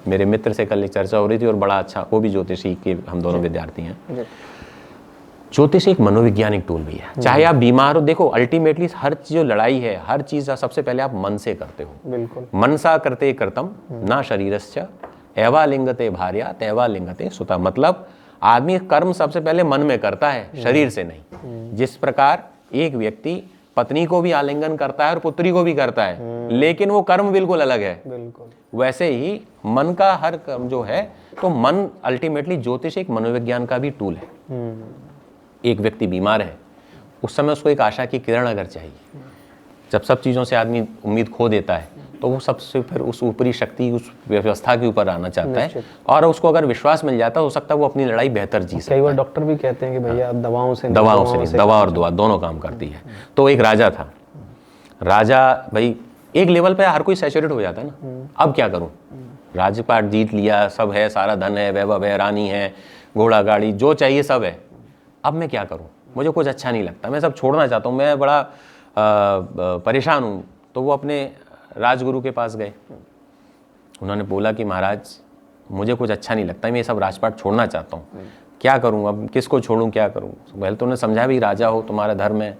मेरे मित्र से कल एक चर्चा हो रही थी और बड़ा अच्छा, वो भी ज्योतिषी के हम दोनों विद्यार्थी हैं। ज्योतिष एक मनोवैज्ञानिक टूल भी है। चाहे आप बीमार हो, देखो अल्टीमेटली हर जो लड़ाई है, हर चीज़ सबसे पहले आप मन से करते हो। बिल्कुल, मनसा करते कर्तम ना शरीरस्य एवा लिंगते भार्या तैवा लिंगते सुता। मतलब आदमी कर्म सबसे पहले मन में करता है, शरीर से नहीं। जिस प्रकार एक व्यक्ति पत्नी को भी आलिंगन करता है और पुत्री को भी करता है, लेकिन वो कर्म बिल्कुल अलग है। बिल्कुल वैसे ही मन का हर कर्म जो है, तो मन अल्टीमेटली ज्योतिष एक मनोविज्ञान का भी टूल है। एक व्यक्ति बीमार है, उस समय उसको एक आशा की किरण अगर चाहिए, जब सब चीज़ों से आदमी उम्मीद खो देता है तो वो सबसे फिर उस ऊपरी शक्ति, उस व्यवस्था के ऊपर आना चाहता है, और उसको अगर विश्वास मिल जाता है, हो सकता है वो अपनी लड़ाई बेहतर जी सकता है। कई बार डॉक्टर भी कहते हैं कि भैया आप दवाओं से दवा और दुआ दोनों काम करती है। तो एक राजा था, राजा भाई एक लेवल पे हर कोई सैचुरेट हो जाता है ना, अब क्या करूं, राजपाट जीत लिया, सब है, सारा धन है, वैभव है, रानी है, घोड़ा गाड़ी जो चाहिए सब है, अब मैं क्या करूं, मुझे कुछ अच्छा नहीं लगता, मैं सब छोड़ना चाहता हूं, मैं बड़ा परेशान हूं। तो वो अपने राजगुरु के पास गए, उन्होंने बोला कि महाराज मुझे कुछ अच्छा नहीं लगता, मैं ये सब राजपाट छोड़ना चाहता हूँ, क्या करूँ, अब किसको छोड़ूँ, क्या करूँ। पहले तो उन्होंने समझा भी, राजा हो, तुम्हारा धर्म है,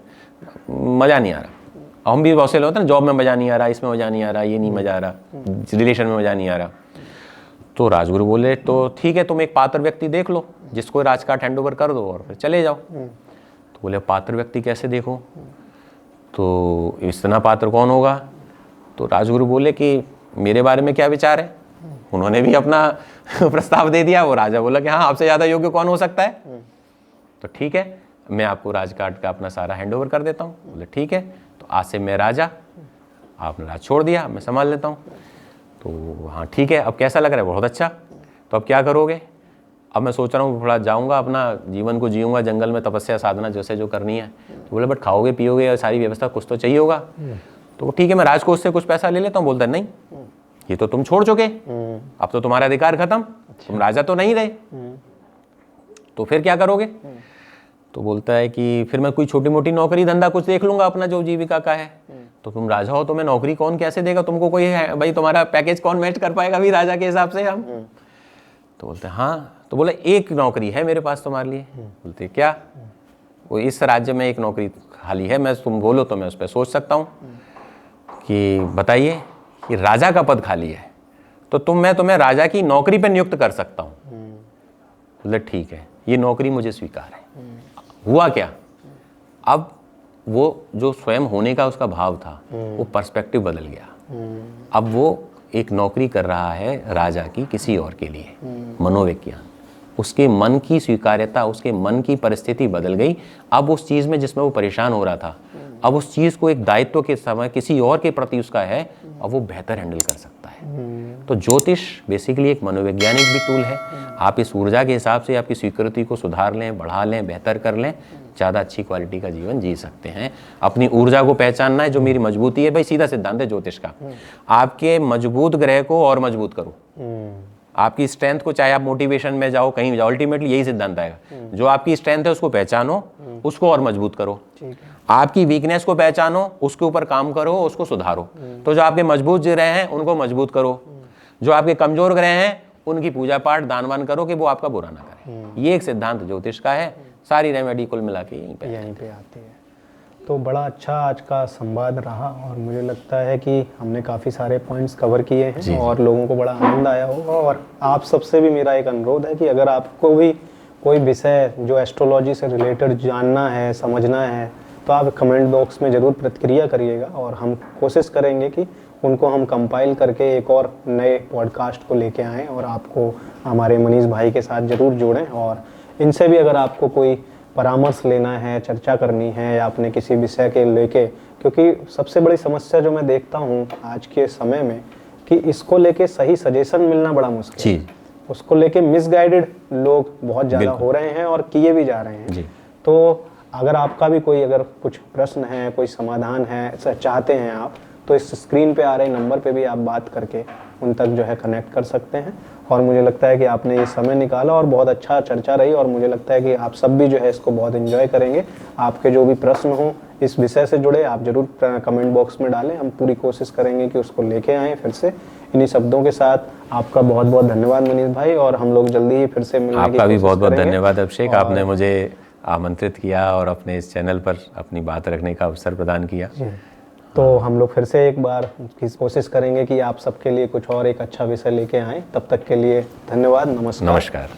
मज़ा नहीं आ रहा। हम भी बहुत से लोग होते हैं ना, जॉब में मज़ा नहीं आ रहा, इसमें मज़ा नहीं आ रहा, ये नहीं मज़ा आ रहा, रिलेशन में मज़ा नहीं आ रहा। तो राजगुरु बोले तो ठीक है, तुम एक पात्र व्यक्ति देख लो जिसको राजकाट हैंड ओवर कर दो और फिर चले जाओ। तो बोले पात्र व्यक्ति कैसे देखो, तो इतना पात्र कौन होगा। तो राजगुरु बोले कि मेरे बारे में क्या विचार है। उन्होंने भी अपना प्रस्ताव दे दिया। वो राजा बोला कि हाँ, आपसे ज़्यादा योग्य कौन हो सकता है। तो ठीक है, मैं आपको राजकाट का अपना सारा हैंड ओवर कर देता हूँ। बोले ठीक है, तो आज से मैं राजा, आपने राज छोड़ दिया, मैं संभाल लेता हूँ। तो हाँ ठीक है, अब कैसा लग रहा है, बहुत अच्छा। तो अब क्या करोगे। अब मैं सोच रहा हूँ थोड़ा जाऊँगा, अपना जीवन को जीऊँगा, जंगल में तपस्या साधना जैसे जो करनी है। तो बोले बट खाओगे पियोगे, सारी व्यवस्था कुछ तो चाहिए होगा। तो ठीक है, मैं राजकोष से कुछ पैसा ले लेता हूँ। बोलता नहीं, ये तो तुम छोड़ चुके, अब तो तुम्हारा अधिकार खत्म, तुम राजा तो नहीं रहे, तो फिर क्या करोगे। तो बोलता है कि फिर मैं कोई छोटी मोटी नौकरी धंधा कुछ देख लूंगा अपना, जो जीविका का है। तो तुम राजा हो, तुम्हें नौकरी कौन कैसे देगा, तुमको कोई है भाई, तुम्हारा पैकेज कौन मैच कर पाएगा अभी राजा के हिसाब से हम। तो बोलते हैं हाँ। तो बोले एक नौकरी है मेरे पास तुम्हारे लिए। बोलते क्या। वो इस राज्य में एक नौकरी खाली है, मैं तुम बोलो तो मैं उस पर सोच सकता हूँ कि बताइए कि राजा का पद खाली है, तो मैं तुम्हें राजा की नौकरी पर नियुक्त कर सकता हूँ। बोले ठीक है, ये नौकरी मुझे स्वीकार है। हुआ क्या, अब वो जो स्वयं होने का उसका भाव था, वो पर्सपेक्टिव बदल गया। अब वो एक नौकरी कर रहा है राजा की किसी और के लिए, मनोविज्ञान। उसके मन की स्वीकार्यता, उसके मन की परिस्थिति बदल गई। अब उस चीज़ में जिसमें वो परेशान हो रहा था, अब उस चीज़ को एक दायित्व के समय किसी और के प्रति उसका है, अब वो बेहतर हैंडल कर सकता है। तो ज्योतिष बेसिकली एक मनोवैज्ञानिक भी टूल है। आप इस ऊर्जा के हिसाब से आपकी स्वीकृति को सुधार लें, बढ़ा लें, बेहतर कर लें, ज़्यादा अच्छी क्वालिटी का जीवन जी सकते हैं। अपनी ऊर्जा को पहचानना है, जो मेरी मजबूती है, भाई सीधा सिद्धांत है ज्योतिष का, आपके मजबूत ग्रह को और मजबूत करो। आपकी स्ट्रेंथ को, चाहे आप मोटिवेशन में जाओ, कहीं जाओ, अल्टीमेटली यही सिद्धांत आएगा। जो आपकी स्ट्रेंथ है उसको पहचानो, उसको और मजबूत करो। आपकी वीकनेस को पहचानो, उसके ऊपर काम करो, उसको सुधारो। तो जो आपके मजबूत ग्रह हैं उनको मजबूत करो, जो आपके कमजोर ग्रह हैं उनकी पूजा पाठ दान वान करो कि वो आपका बुरा ना करें। ये एक सिद्धांत ज्योतिष का है। सारी रेमेडी कुल मिला के यहीं पे आती है। तो बड़ा अच्छा आज का संवाद रहा और मुझे लगता है कि हमने काफ़ी सारे पॉइंट्स कवर किए हैं और लोगों को बड़ा आनंद आया होगा। और आप सबसे भी मेरा एक अनुरोध है कि अगर आपको भी कोई विषय जो एस्ट्रोलॉजी से रिलेटेड जानना है, समझना है, तो आप कमेंट बॉक्स में ज़रूर प्रतिक्रिया करिएगा और हम कोशिश करेंगे कि उनको हम कंपाइल करके एक और नए पॉडकास्ट को लेके आएँ और आपको हमारे मनीष भाई के साथ ज़रूर जोड़ें। और इनसे भी अगर आपको कोई परामर्श लेना है, चर्चा करनी है या अपने किसी विषय के लेके, क्योंकि सबसे बड़ी समस्या जो मैं देखता हूँ आज के समय में कि इसको लेके सही सजेशन मिलना बड़ा मुश्किल है। उसको लेके मिसगाइडेड लोग बहुत ज़्यादा हो रहे हैं और किए भी जा रहे हैं। तो अगर आपका भी कोई अगर कुछ प्रश्न है, कोई समाधान है, चाहते हैं आप, तो इस स्क्रीन पे आ रहे नंबर पे भी आप बात करके उन तक जो है कनेक्ट कर सकते हैं। और मुझे लगता है कि आपने ये समय निकाला और बहुत अच्छा चर्चा रही और मुझे लगता है कि आप सब भी जो है इसको बहुत एंजॉय करेंगे। आपके जो भी प्रश्न हो इस विषय से जुड़े, आप जरूर कमेंट बॉक्स में डालें। हम पूरी कोशिश करेंगे कि उसको लेके आएँ फिर से। इन्हीं शब्दों के साथ आपका बहुत बहुत धन्यवाद मनीष भाई, और हम लोग जल्दी ही फिर से मिलने की कोशिश करेंगे। आपका भी बहुत बहुत धन्यवाद अभिषेक, आपने मुझे आमंत्रित किया और अपने इस चैनल पर अपनी बात रखने का अवसर प्रदान किया। तो हम लोग फिर से एक बार कोशिश करेंगे कि आप सबके लिए कुछ और एक अच्छा विषय लेके आएं। तब तक के लिए धन्यवाद। नमस्कार। नमस्कार।